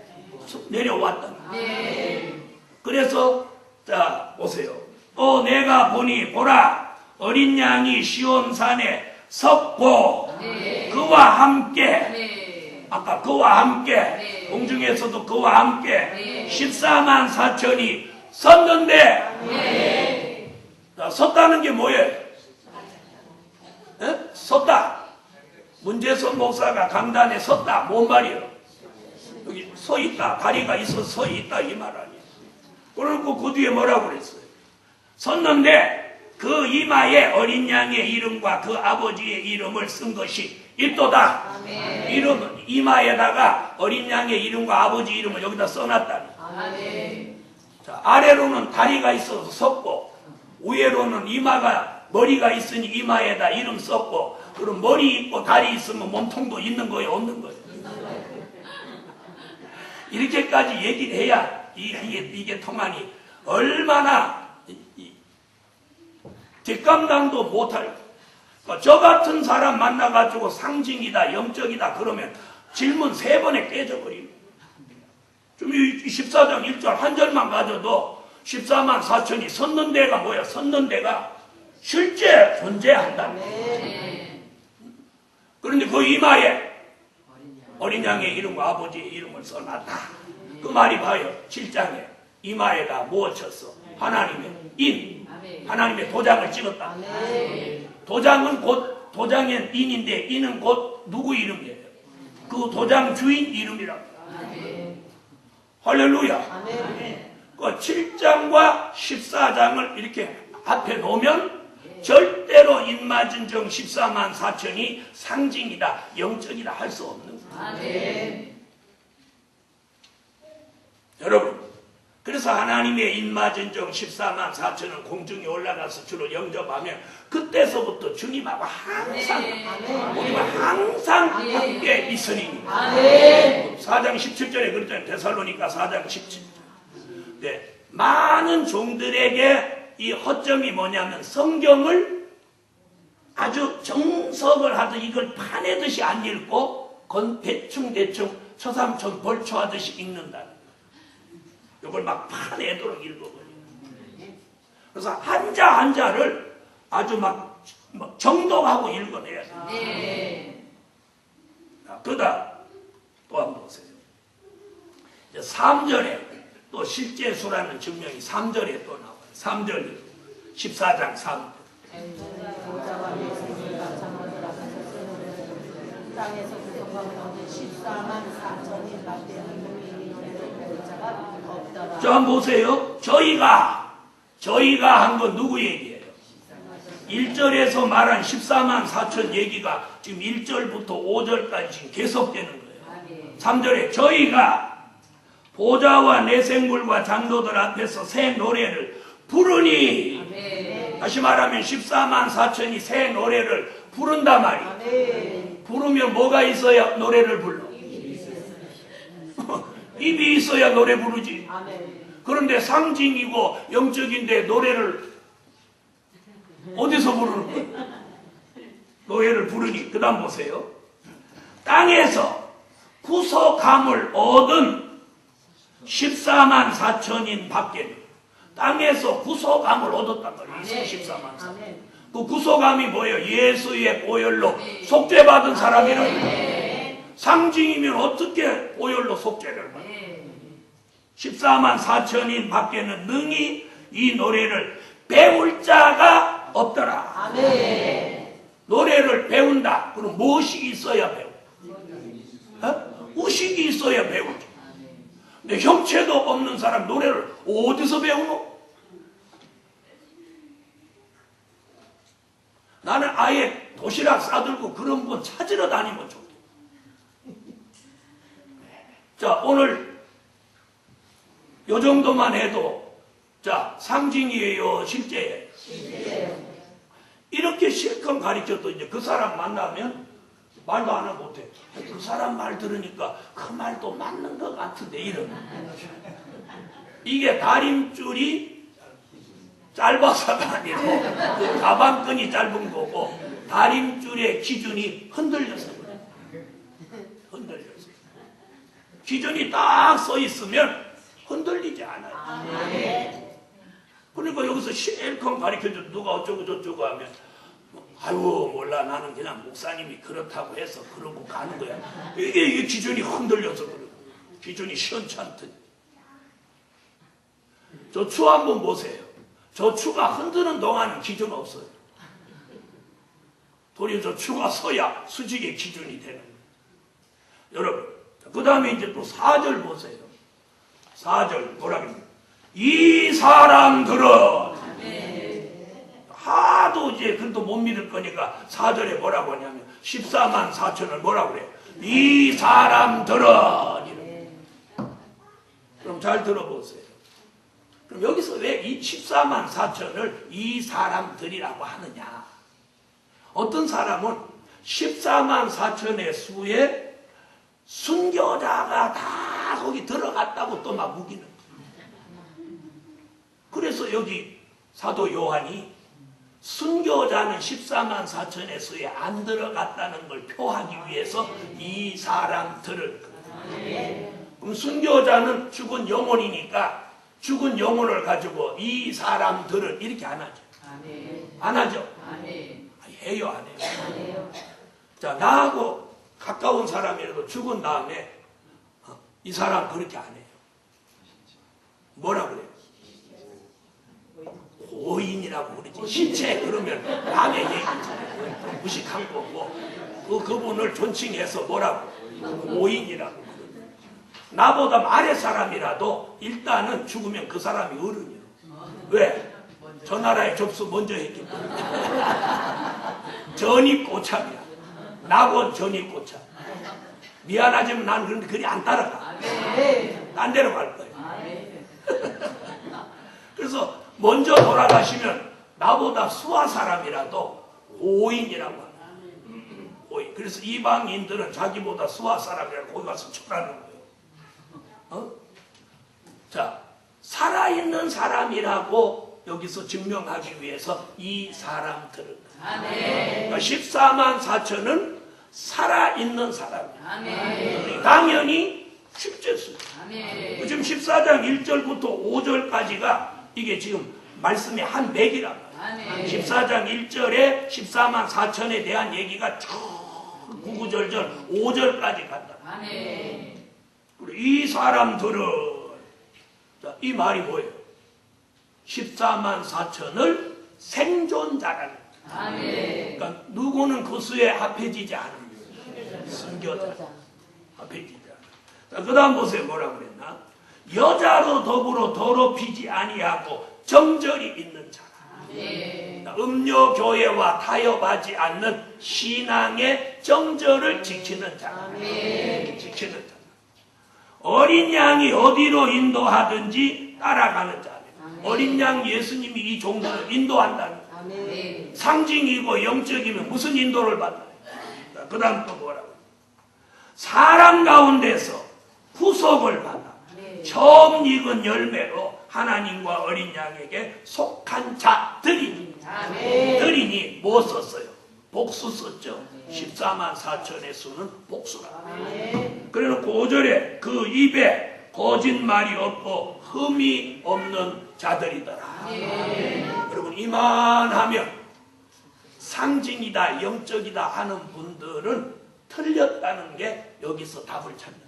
내려왔다. 네. 그래서 자, 보세요. 또 내가 보니 보라 어린 양이 시온산에 섰고 네. 그와 함께, 네. 아까 그와 함께, 네. 공중에서도 그와 함께 네. 144,000이 섰는데, 네. 자, 섰다는 게 뭐예요? 에? 섰다. 문재선 목사가 강단에 섰다. 뭔 말이에요? 여기 서 있다. 다리가 있어 서 있다. 이 말 아니에요. 그러고 그 뒤에 뭐라고 그랬어요? 섰는데 그 이마에 어린 양의 이름과 그 아버지의 이름을 쓴 것이 있도다. 아멘. 이름, 이마에다가 어린 양의 이름과 아버지 이름을 여기다 써놨다니. 아멘. 자, 아래로는 다리가 있어서 섰고, 위에로는 머리가 있으니 이마에다 이름 썼고, 그럼 머리 있고 다리 있으면 몸통도 있는 거예요, 없는 거예요? 이렇게까지 얘기를 해야 이게 통하니 얼마나 뒷감당도 못할. 저 같은 사람 만나가지고 상징이다, 영적이다 그러면 질문 3번에 깨져버립니다. 좀 14장 1절 한 절만 가져도 144,000이 섰는 데가 뭐야? 섰는 데가 실제 존재한다. 네. 그런데 그 이마에 어린 양의 이름과 아버지의 이름을 써놨다. 그 말이 봐요. 7장에 이마에다 무엇 쳤어? 하나님의 인. 하나님의 도장을 찍었다. 도장은 곧 도장의 인인데 인은 곧 누구 이름이에요? 그 도장 주인 이름이라고. 할렐루야. 그 7장과 14장을 이렇게 앞에 놓으면 절대로 인마진정 14만 4천이 상징이다, 영적이다 할 수 없는 거예요. 아멘. 여러분, 그래서 하나님의 인마진정 14만 4천은 공중에 올라가서 주로 영접하면 그때서부터 주님하고 항상 우리가 항상 함께 있으니. 아멘. 4장 17절에 그랬잖아요. 데살로니가 4장 17절. 네, 많은 종들에게 이 허점이 뭐냐면 성경을 아주 정석을 하듯 이걸 파내듯이 안 읽고 대충 처삼천 벌초하듯이 읽는다. 이걸 막 파내도록 읽어버려요. 그래서 한자를 아주 막 정독하고 읽어내야 돼요. 네. 그다음 또 한번 보세요. 3절에 또 실제수라는 증명이 3절에 또 나와요. 3절 14장 3절. 보좌와 내생물과 장원들 앞에서 쓰는 땅에서 구성하고 얻은 14만 4천인 막대한 놈이 노래를 부를 자가 없더라. 자, 한번 보세요. 저희가 한 건 누구 얘기예요? 1절에서 말한 14만 4천 얘기가 지금 1절부터 5절까지 지금 계속되는 거예요. 3절에 저희가 보좌와 내생물과 장로들 앞에서 새 노래를 부르니, 아멘. 다시 말하면 14만 4천이 새 노래를 부른단 말이에요. 아멘. 부르면 뭐가 있어야 노래를 불러? 입이 있어야 노래 부르지. 아멘. 그런데 상징이고 영적인데 노래를 어디서 부르는 거야? 노래를 부르니. 그 다음 보세요. 땅에서 구속함을 얻은 14만 4천인 밖에는, 땅에서 구속함을 얻었단 말이에요. 14만 4천. 그 구속함이 뭐예요? 예수의 보혈로 속죄받은 사람이라는 거예요. 상징이면 어떻게 보혈로 속죄를 받아요? 14만 4천인 밖에는 능히 이 노래를 배울 자가 없더라. 아멘. 노래를 배운다. 그럼 무엇이 있어야 배워? 의식이 있어야 배우죠. 근데 형체도 없는 사람 노래를 어디서 배우노? 나는 아예 도시락 싸들고 그런 분 찾으러 다니면 좋겠다. 자, 오늘 요 정도만 해도 자, 상징이에요, 실제예요? 이렇게 실컷 가르쳐도 이제 그 사람 만나면 말도 안 하고 못해. 그 사람 말 들으니까 그 말도 맞는 것 같은데 이러면. 이게 다림줄이 짧아서가 아니고 그 가방끈이 짧은 거고 다림줄의 기준이 흔들려서 그래. 흔들려서. 기준이 딱 서 있으면 흔들리지 않아요. 그러니까 여기서 실컷 가르쳐줘 누가 어쩌고 저쩌고 하면 아유 몰라 나는 그냥 목사님이 그렇다고 해서 그러고 가는 거야. 이게 기준이 흔들려서 그래. 기준이 시원찮듯. 저 추 한번 보세요. 저 추가 흔드는 동안은 기준 없어요. 도리어 저 추가 서야 수직의 기준이 되는 거예요. 여러분, 그 다음에 이제 또 4절 보세요. 4절 뭐라 그래요? 이 사람들은 하도 이제 그래도 못 믿을 거니까 4절에 뭐라고 하냐면 14만 4천을 뭐라고 그래요? 이 사람들은 이런. 그럼 잘 들어보세요. 그럼 여기서 왜 이 14만 4천을 이 사람들이라고 하느냐? 어떤 사람은 14만 4천의 수에 순교자가 다 거기 들어갔다고 또 막 우기는 거예요. 그래서 여기 사도 요한이 순교자는 14만 4천의 수에 안 들어갔다는 걸 표하기 위해서 이 사람들을. 그럼 순교자는 죽은 영혼이니까 죽은 영혼을 가지고 이 사람들은 이렇게 안 하죠. 안 하죠? 해요, 안 해요? 자, 나하고 가까운 사람이라도 죽은 다음에 이 사람 그렇게 안 해요. 뭐라 그래요? 고인이라고 그러지. 신체 그러면 남의 얘기잖아요. 무식한 거고 그분을 존칭해서 뭐라고? 고인이라고 그러죠. 나보다 아래 사람이라도 일단은 죽으면 그 사람이 어른이요. 왜? 저 나라에 접수 먼저 했기 때문에. 전이 꼬참이야. 낙원 전이 꼬참. 미안하지만 난 그런데 그리 안 따라가. 딴 데로 갈 거예요. 그래서 먼저 돌아가시면 나보다 수하 사람이라도 고인이라고 합니다. 고인. 그래서 이방인들은 자기보다 수하 사람이라고 거기 가서 쳐라는 거예요. 자, 살아있는 사람이라고 여기서 증명하기 위해서 이 사람들은 그러니까 14만 4천은 살아있는 사람이에요. 당연히 십제수. 지금 14장 1절부터 5절까지가 이게 지금 말씀의 한 맥이란 말이에요. 14장 1절에 14만 4천에 대한 얘기가 쭉 구구절절 5절까지 간다. 이 사람들은 자, 이 말이 뭐예요? 14만 4천을 생존자라는 거예요. 그러니까 누구는 그 수에 합해지지 않은 거예요. 순교자. 합해지지 않은. 자, 그 다음 보세요. 뭐라고 그랬나? 여자로 더불어 더럽히지 아니하고 정절이 있는 자라. 음료 교회와 타협하지 않는 신앙의 정절을 지키는 자라. 지키는 자. 어린 양이 어디로 인도하든지 따라가는 자입니다. 어린 양 예수님이 이 종들을 인도한다는 거예요. 상징이고 영적이면 무슨 인도를 받나요? 그 다음 또 뭐라고? 사람 가운데서 구속을 받아 처음 익은 열매로 하나님과 어린 양에게 속한 자들이니 들이니 뭐 썼어요? 복수 썼죠. 14만 4천의 수는 복수라. 그래놓고 5절에 그 입에 거짓말이 없고 흠이 없는 자들이더라. 여러분 이만하면 상징이다 영적이다 하는 분들은 틀렸다는 게 여기서 답을 찾는.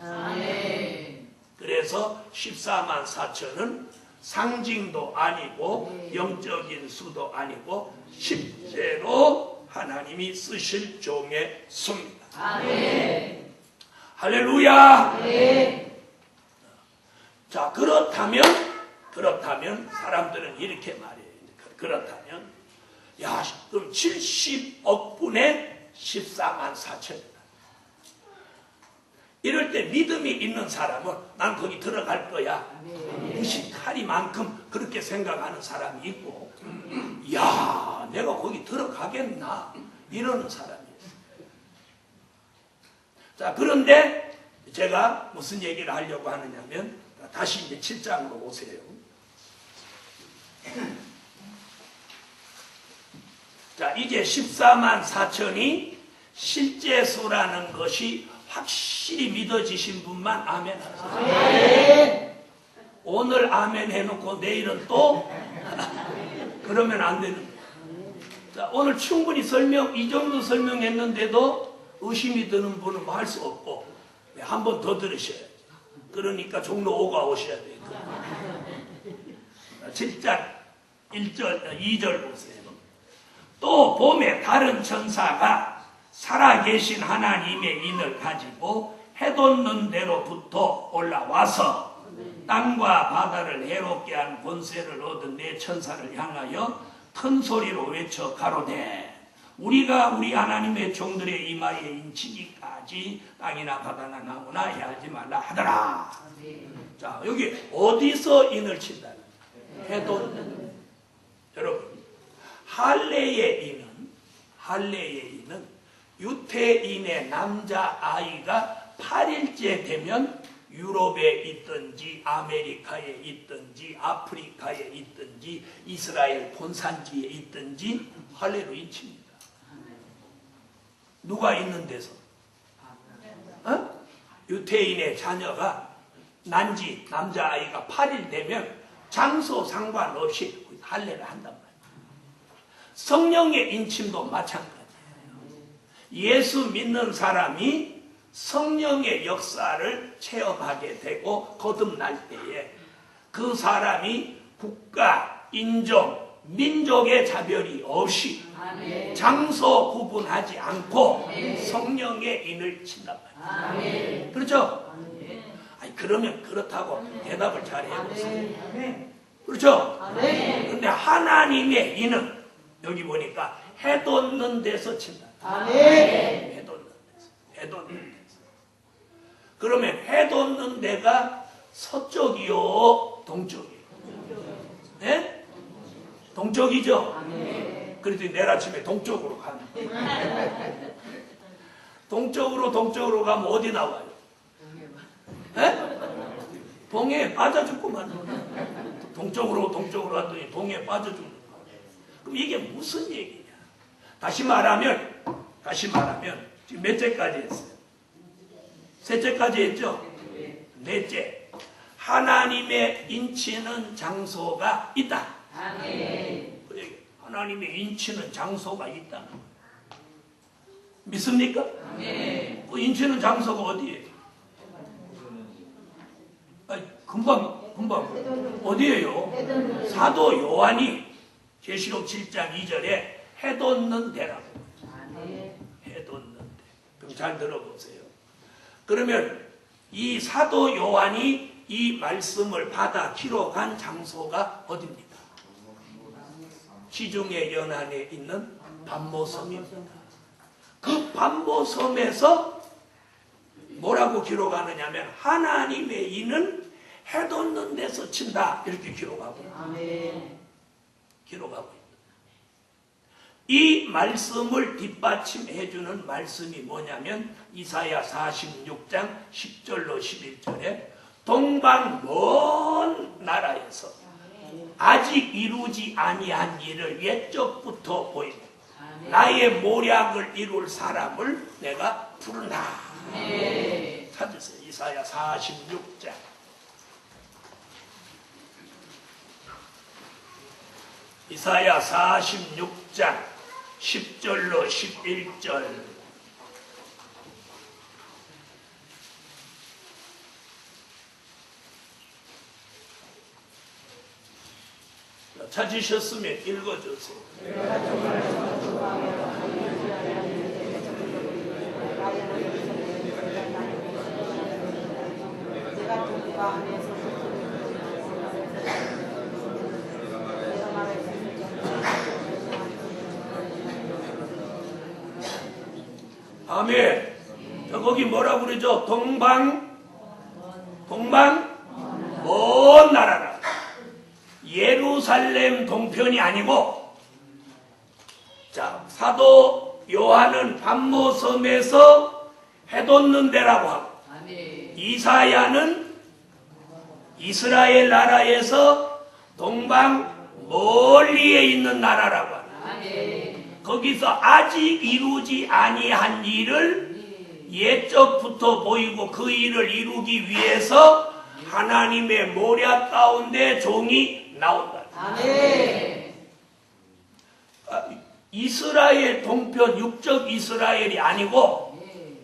그래서 14만 4천은 상징도 아니고 영적인 수도 아니고 실제로 하나님이 쓰실 종의 수입니다. 할렐루야. 자, 그렇다면 사람들은 이렇게 말해요. 그렇다면 야, 그럼 70억 분의 14만 4천이다. 이럴 때 믿음이 있는 사람은 난 거기 들어갈 거야. 무식하리만큼 그렇게 생각하는 사람이 있고, 야, 내가 거기 들어가겠나? 이러는 사람이에요. 자, 그런데 제가 무슨 얘기를 하려고 하느냐면, 다시 이제 7장으로 오세요. 자, 이제 14만 4천이 실제 수라는 것이 확실히 믿어지신 분만 아멘 하세요. 오늘 아멘 해놓고 내일은 또 그러면 안 되는 거예요. 자, 오늘 충분히 이 정도 설명했는데도 의심이 드는 분은 뭐 할 수 없고 한 번 더 들으셔야죠. 그러니까 종로 5가 오셔야 돼요. 7장 1절, 2절 보세요. 또 봄에 다른 천사가 살아계신 하나님의 인을 가지고 해돋는 데로부터 올라와서 땅과 바다를 해롭게 한 권세를 얻은 내 천사를 향하여 큰 소리로 외쳐 가로되 우리가 우리 하나님의 종들의 이마에 인치기까지 땅이나 바다나 나무나 해하지 말라 하더라. 자, 여기 어디서 인을 친다는 거예요? 해돋는. 여러분, 할례의 인은 유태인의 남자아이가 8일째 되면 유럽에 있든지 아메리카에 있든지 아프리카에 있든지 이스라엘 본산지에 있든지 할례로 인칩니다. 누가 있는 데서? 유태인의 자녀가 난지 남자아이가 8일 되면 장소 상관없이 할례를 한단 말이에요. 성령의 인침도 마찬가지예요. 예수 믿는 사람이 성령의 역사를 체험하게 되고 거듭날 때에 그 사람이 국가, 인종, 민족의 자별이 없이 장소 구분하지 않고 성령의 인을 친단 말이에요. 그렇죠? 아니 그러면 그렇다고 대답을 잘 해보세요. 아멘. 그렇죠? 아멘. 근데 하나님의 이는 여기 보니까 해돋는 데서 친다. 아멘. 해돋는 데서. 해돋는 데서. 그러면 해돋는 데가 서쪽이요, 동쪽이요? 네? 동쪽이죠? 아멘. 그래서 내일 아침에 동쪽으로 가는 동쪽으로 가면 어디 나와요? 네? 동해에 빠져 죽구만. 동쪽으로 왔더니 동해에 빠져 죽는 거예요. 그럼 이게 무슨 얘기냐? 다시 말하면 지금 몇째까지 했어요? 셋째까지 했죠? 넷째, 하나님의 인치는 장소가 있다. 아멘. 하나님의 인치는 장소가 있다. 믿습니까? 아멘. 그 인치는 장소가 어디예요? 아니, 금방 어디예요? 사도 요한이 계시록 7장 2절에 해돋는 데라고. 해돋는 데. 그럼 잘 들어보세요. 그러면 이 사도 요한이 이 말씀을 받아 기록한 장소가 어디입니까? 지중해 연안에 있는 반모섬입니다. 그 반모섬에서 뭐라고 기록하느냐 하면 하나님의 이는 해돋는 데서 친다 이렇게 기록하고 있다. 이 말씀을 뒷받침해주는 말씀이 뭐냐면 이사야 46장 10절로 11절에 동방 먼 나라에서 아직 이루지 아니한 일을 옛적부터 보이는 나의 모략을 이룰 사람을 내가 부른다. 찾으세요. 이사야 46장. 이사야 46장 10절로 11절. 찾으셨으면 읽어주세요. 아멘. 거기 뭐라고 그러죠? 동방 먼 나라라. 예루살렘 동편이 아니고, 자, 사도 요한은 반모섬에서 해돋는 데라고 하고, 이사야는 이스라엘 나라에서 동방 멀리에 있는 나라라고 합니다. 거기서 아직 이루지 아니한 일을 옛적부터 보이고 그 일을 이루기 위해서 하나님의 모략 가운데 종이 나온다. 이스라엘 동편 육적 이스라엘이 아니고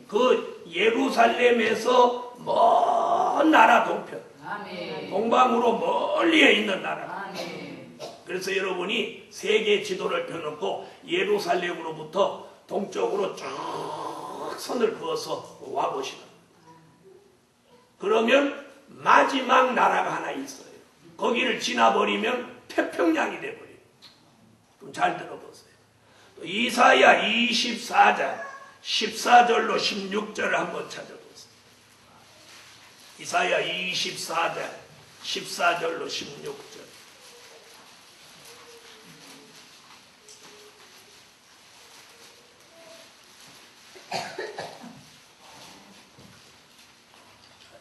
그 예루살렘에서 먼 나라 동편, 동방으로 멀리에 있는 나라. 그래서 여러분이 세계 지도를 펴놓고 예루살렘으로부터 동쪽으로 쭉 선을 그어서 와보시면, 그러면 마지막 나라가 하나 있어요. 거기를 지나버리면 태평양이 돼버려요. 그럼 잘 들어보세요. 또 이사야 24장 14절로 16절을 한번 찾아보세요. 이사야 24장 14절로 16절.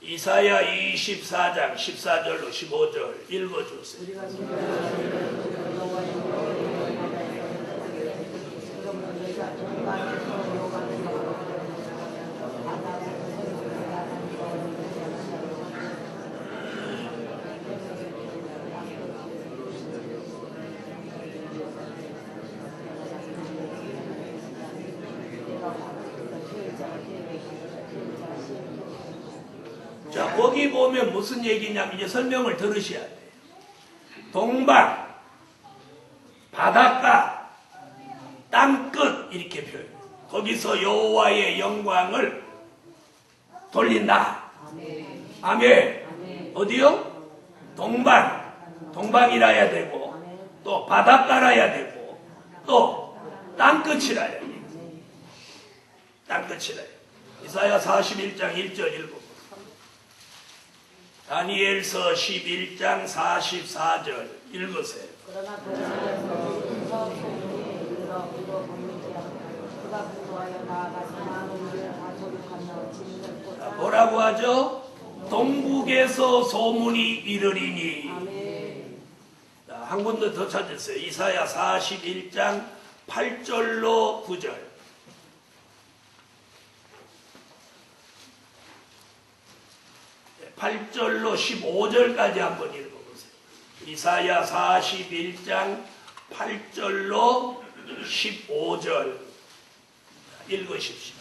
이사야 24장 14절로 15절 읽어주세요. 자, 거기 보면 무슨 얘기냐면 이제 설명을 들으셔야 돼요. 동방, 바닷가, 땅끝 이렇게 표현. 거기서 여호와의 영광을 돌린다. 아멘. 어디요? 동방이라야 되고, 또 바닷가라야 되고, 또 땅끝이라야 되고. 땅끝이라야. 이사야 41장 1절 읽고, 다니엘서 11장 44절 읽으세요. 그러나 그 중에서 소문이 이르러 이루어보니까 그가 구하여 나아가서 많은 일을 하도록 하며 진을 꽂아. 뭐라고 하죠? 동북에서 소문이 이르리니. 아멘. 자, 한 군데 더 찾으세요. 이사야 41장 8절로 9절. 8절로 15절까지 한번 읽어보세요. 이사야 41장 8절로 15절 읽으십시오.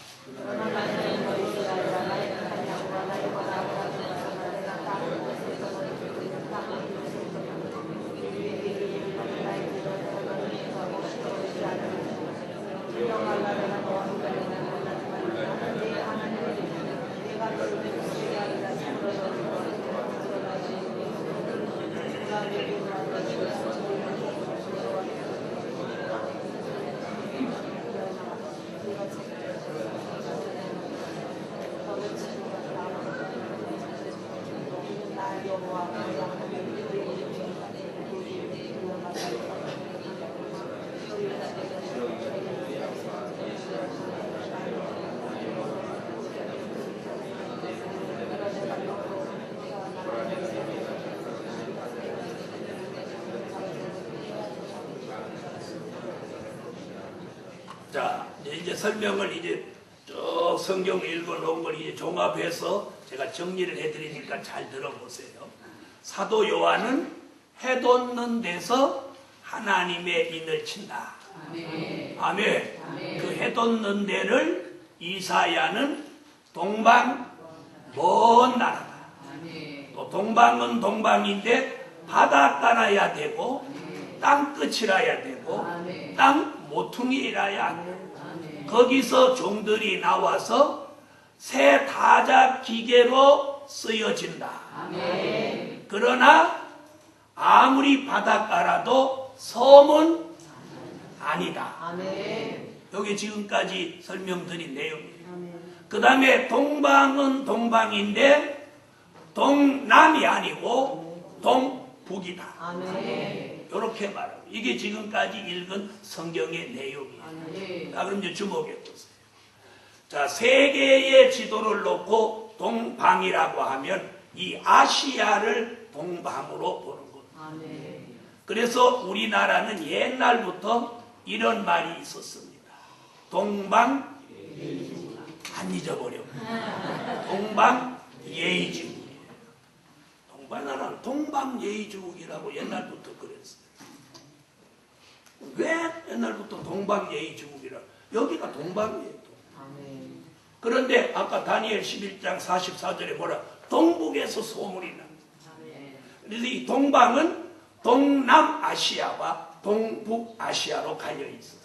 자, 이제 설명을 이제 쭉 성경을 읽어놓은 걸 이제 종합해서 제가 정리를 해드리니까 잘 들어보세요. 사도 요한은 해 돋는 데서 하나님의 인을 친다. 아멘. 아멘. 아멘. 그 해 돋는 데를 이사야는 동방 먼 나라다. 아멘. 또 동방은 동방인데 바닷가라야 되고 땅끝이라야 되고 아멘. 땅 모퉁이라야 돼. 아멘. 거기서 종들이 나와서 새 타작 기계로 쓰여진다. 아멘. 그러나 아무리 바닷가라도 섬은 아니다. 아멘. 여기 지금까지 설명드린 내용이에요. 아멘. 그 다음에 동방은 동방인데 동남이 아니고 동북이다. 아멘. 이렇게 말하고 이게 지금까지 읽은 성경의 내용이에요. 아멘. 자, 그럼 이제 주목해 보세요. 자, 세계의 지도를 놓고 동방이라고 하면 이 아시아를 동방으로 보는 거예요. 아멘. 그래서 우리나라는 옛날부터 이런 말이 있었습니다. 동방 안 잊어버려. 동방 예의주의. 동방나라는 동방 예의주의라고 옛날부터 그랬어요. 왜 옛날부터 동방 예의주의라? 여기가 동방이에요. 아멘. 그런데 아까 다니엘 11장 44절에 뭐라? 동북에서 소문이 납니다. 아멘. 그래서 이 동방은 동남아시아와 동북아시아로 갈려 있어요.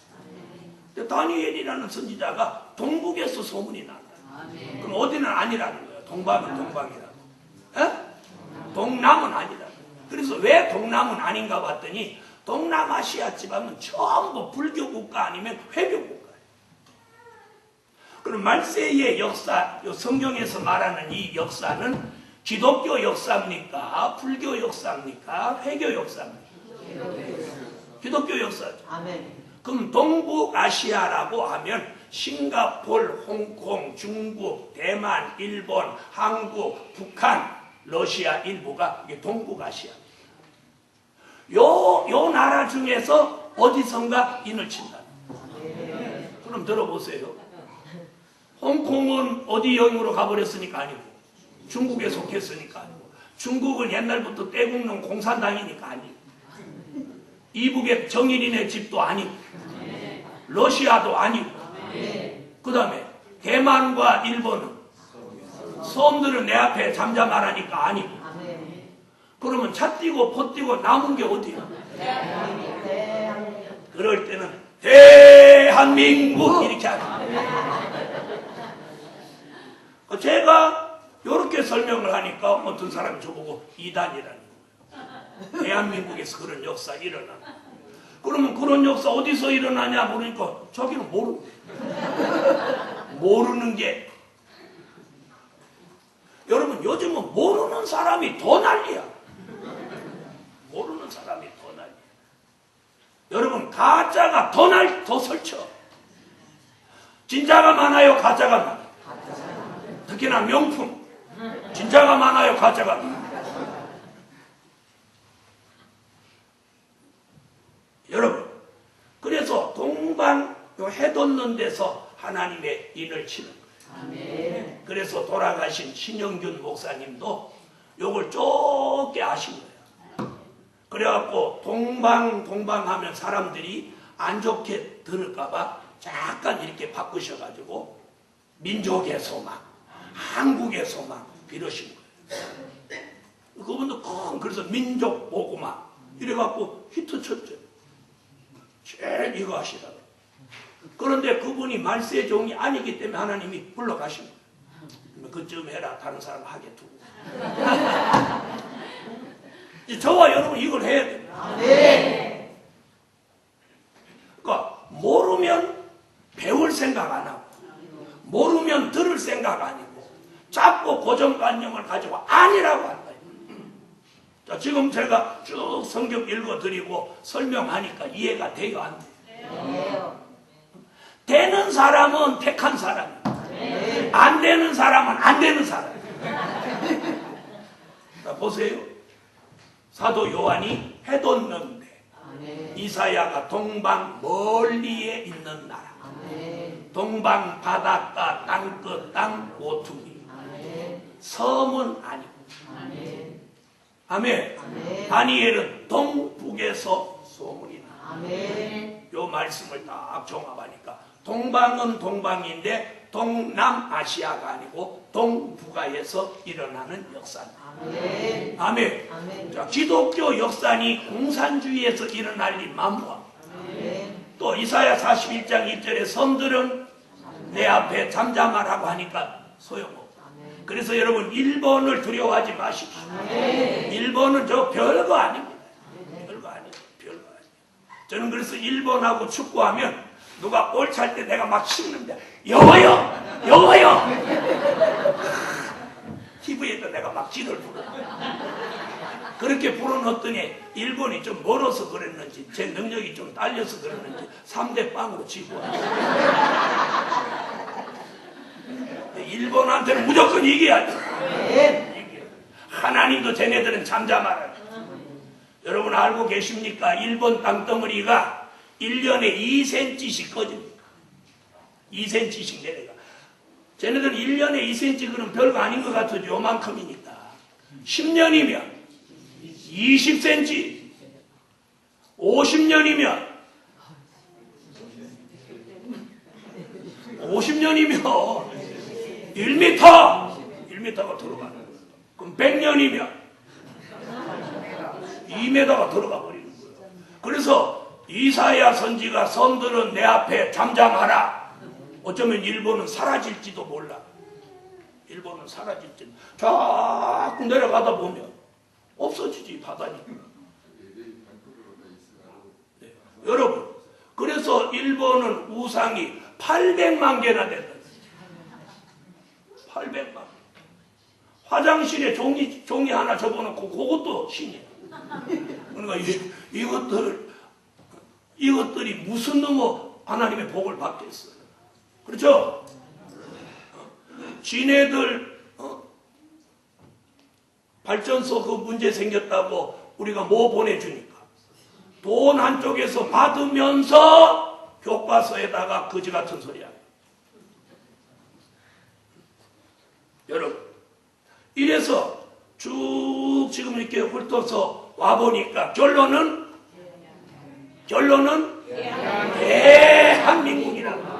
근데 다니엘이라는 선지자가 동북에서 소문이 난다. 아멘. 그럼 어디는 아니라는 거예요. 동방은 동방이라고. 에? 동남은 아니라고. 그래서 왜 동남은 아닌가 봤더니 동남아시아 지방은 전부 불교 국가 아니면 회교 국가예요. 그럼 말세의 역사, 성경에서 말하는 이 역사는 기독교 역사입니까? 불교 역사입니까? 회교 역사입니까? 기독교 역사죠. 아멘. 그럼 동북아시아라고 하면 싱가폴, 홍콩, 중국, 대만, 일본, 한국, 북한, 러시아 일부가 이게 동북아시아입니다. 요 나라 중에서 어디선가 인을 친다. 그럼 들어보세요. 홍콩은 어디 영으로 가버렸으니까 아니고, 중국에 속했으니까 아니고, 중국은 옛날부터 떼국는 공산당이니까 아니고, 이북의 정일인의 집도 아니고, 러시아도 아니고, 그 다음에 대만과 일본은 섬들은 내 앞에 잠잠하라니까 아니고, 아멘. 그러면 차 띄고 포 띄고 남은 게 어디야? 대한민국. 그럴 때는 대한민국 이렇게 하죠. 제가 이렇게 설명을 하니까 어떤 사람이 저보고 이단이라는 거예요. 대한민국에서 그런 역사 일어나. 그러면 그런 역사 어디서 일어나냐 모르니까 자기는 모르는 게. 여러분 요즘은 모르는 사람이 더 난리야. 모르는 사람이 더 난리야. 여러분 가짜가 더 설쳐. 진짜가 많아요, 가짜가 많아요. 특히나 명품. 진짜가 많아요, 가짜가 많아요. 여러분, 그래서 동방 해 돋는 데서 하나님의 인을 치는 거예요. 아멘. 그래서 돌아가신 신영균 목사님도 요걸 좁게 아신 거예요. 그래갖고 동방하면 사람들이 안 좋게 들을까봐 잠깐 이렇게 바꾸셔가지고 민족의 소망, 한국의 소망 이러신 거예요. 그분도 그래서 민족 보고마 이래갖고 히트 쳤죠. 제일 이거 하시라고. 그런데 그분이 말세의 종이 아니기 때문에 하나님이 불러가신 거예요. 그쯤 해라, 다른 사람 하게 두고. 저와 여러분 이걸 해야 돼요. 네. 그러니까 모르면 배울 생각 안 하고, 모르면 들을 생각 아니고, 자꾸 고정관념을 가지고 아니라고 한다. 자, 지금 제가 쭉 성경 읽어드리고 설명하니까 이해가 돼요, 안 돼요? 되는 사람은 택한 사람이에요. 안 되는 사람은 안 되는 사람이에요. 자, 보세요. 사도 요한이 해 돋는데 이사야가 동방 멀리에 있는 나라, 동방 바닷가 땅끝 땅 모퉁이, 섬은 아니고. 아멘. 다니엘은 동북에서 소문이 나. 요 말씀을 딱 종합하니까 동방은 동방인데 동남아시아가 아니고 동북아에서 일어나는 역사입니다. 아멘. 자, 기독교 역사니 공산주의에서 일어날 일 만무하고. 또 이사야 41장 1절에 섬들은 내 앞에 잠잠하라고 하니까 소용없고. 그래서 여러분 일본을 두려워하지 마십시오. 일본은 저 별거 아닙니다. 별거 아니에요. 저는 그래서 일본하고 축구하면 누가 볼 찰 때 내가 막 씹는데 여워요 TV에도 내가 막 지를 부르. 그렇게 불어넣었더니 일본이 좀 멀어서 그랬는지 제 능력이 좀 딸려서 그랬는지 3대 빵으로 지고 와요. 일본한테는 무조건 이겨야 돼. 하나님도 쟤네들은 잠잠하라. 여러분 알고 계십니까? 일본 땅덩어리가 1년에 2cm씩 꺼집니다. 2cm씩 내려가. 쟤네들은 1년에 2cm 그럼 별거 아닌 것 같아도 요만큼이니까 10년이면 20cm, 50년이면 1m가 들어가는 거예요. 그럼 100년이면 2m가 들어가 버리는 거예요. 그래서 이사야 선지가 섬들은 내 앞에 잠잠하라. 어쩌면 일본은 사라질지도 몰라. 일본은 사라질지. 자꾸 내려가다 보면 없어지지, 바다니까. 네. 여러분, 그래서 일본은 우상이 800만 개나 된다. 800만. 화장실에 종이 하나 접어놓고 그것도 신이야. 그러니까 이것들이 무슨 놈의 하나님의 복을 받겠어요. 그렇죠? 지네들 발전소 그 문제 생겼다고 우리가 뭐 보내주니까 돈 한쪽에서 받으면서 교과서에다가 거지 같은 소리야. 여러분, 이래서 쭉 지금 이렇게 훑어서 와보니까 결론은 대한민국이라고.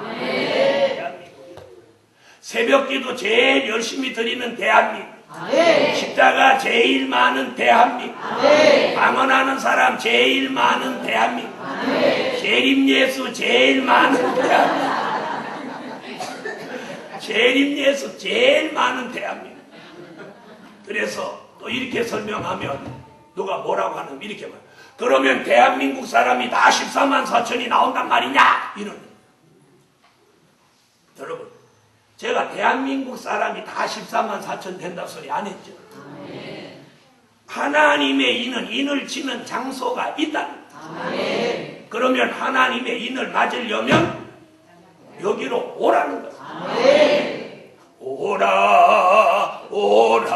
새벽기도 제일 열심히 드리는 대한민국. 십자가 제일 많은 대한민국. 방언하는 사람 제일 많은 대한민국. 재림예수 제일 많은 대한민국. 재림예수 제일 많은 대한민국. 그래서 또 이렇게 설명하면 누가 뭐라고 하는 이렇게 말. 그러면 대한민국 사람이 다 14만 4천이 나온단 말이냐? 이런. 여러분, 제가 대한민국 사람이 다 14만 4천 된다 소리 안 했죠. 하나님의 인은 인을 치는 장소가 있다. 그러면 하나님의 인을 맞으려면 여기로 오라는 거예요. 오라 오라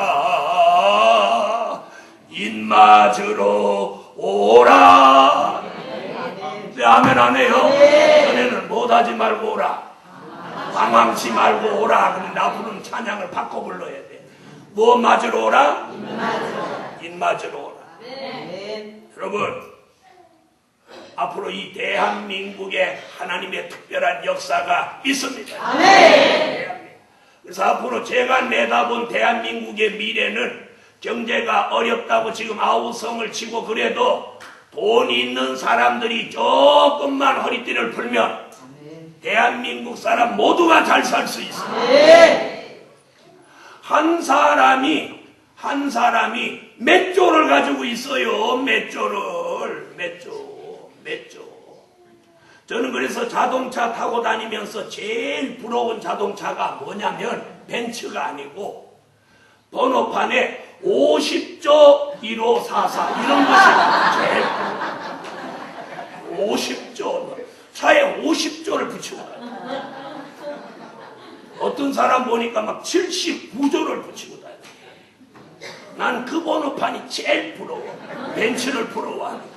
인 맞으러 오라. 네, 아멘 안 해요? 전에는 못하지 말고 오라, 방황치 말고 오라. 그런데 앞으로는 찬양을 바꿔 불러야 돼. 뭐 맞으러 오라? 인 맞으러 오라. 여러분, 앞으로 이 대한민국에 하나님의 특별한 역사가 있습니다. 그래서 앞으로 제가 내다본 대한민국의 미래는 경제가 어렵다고 지금 아우성을 치고 그래도 돈 있는 사람들이 조금만 허리띠를 풀면 대한민국 사람 모두가 잘 살 수 있습니다. 한 사람이 몇 조를 가지고 있어요. 몇 조를. 저는 그래서 자동차 타고 다니면서 제일 부러운 자동차가 뭐냐면 벤츠가 아니고 번호판에 50조 1544 이런 것이 제일 50조 차에 50조를 붙이고 다녀요. 어떤 사람 보니까 막 79조를 붙이고 다녀요. 난 그 번호판이 제일 부러워. 벤츠를 부러워하는.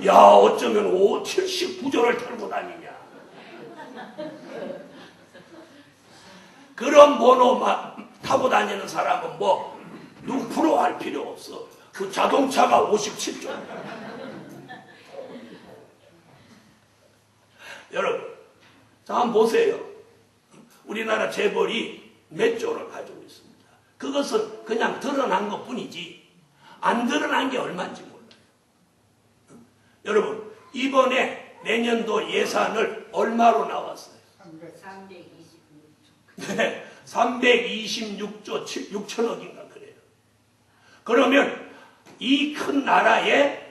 야, 어쩌면 79조를 타고 다니냐. 그런 번호 타고 다니는 사람은 뭐 누구 부러워할 필요 없어. 그 자동차가 57조. 여러분, 자 한번 보세요. 우리나라 재벌이 몇 조를 가지고 있습니다. 그것은 그냥 드러난 것 뿐이지 안 드러난 게 얼마인지 몰라요. 여러분, 이번에 내년도 예산을 얼마로 나왔어요? 326조. 네, 326조 6천억인가 그래요. 그러면 이 큰 나라에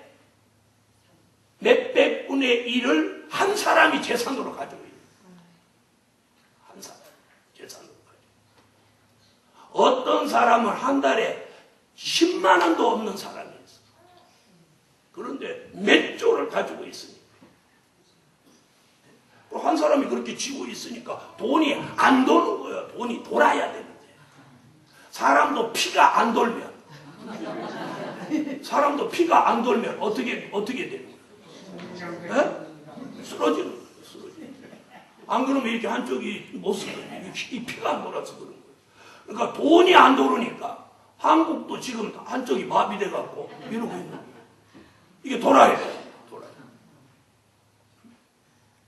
몇백 분의 1을 한 사람이 재산으로 가지고 있어요. 한 사람 재산으로 가지고. 어떤 사람은 한 달에 10만 원도 없는 사람이 있어요. 그런데 몇 조를 가지고 있으니까. 한 사람이 그렇게 쥐고 있으니까 돈이 안 도는 거예요. 돈이 돌아야 되는데. 사람도 피가 안 돌면 어떻게 되는 거예요? 쓰러지는 거예요. 안 그러면 이렇게 한쪽이 못 쓰거든요. 이 피가 안 돌아서 그런 거예요. 그러니까 돈이 안 도르니까 한국도 지금 한쪽이 마비돼 갖고 이러고 있는 거예요. 이게 돌아야 돼요. 돌아야 돼요.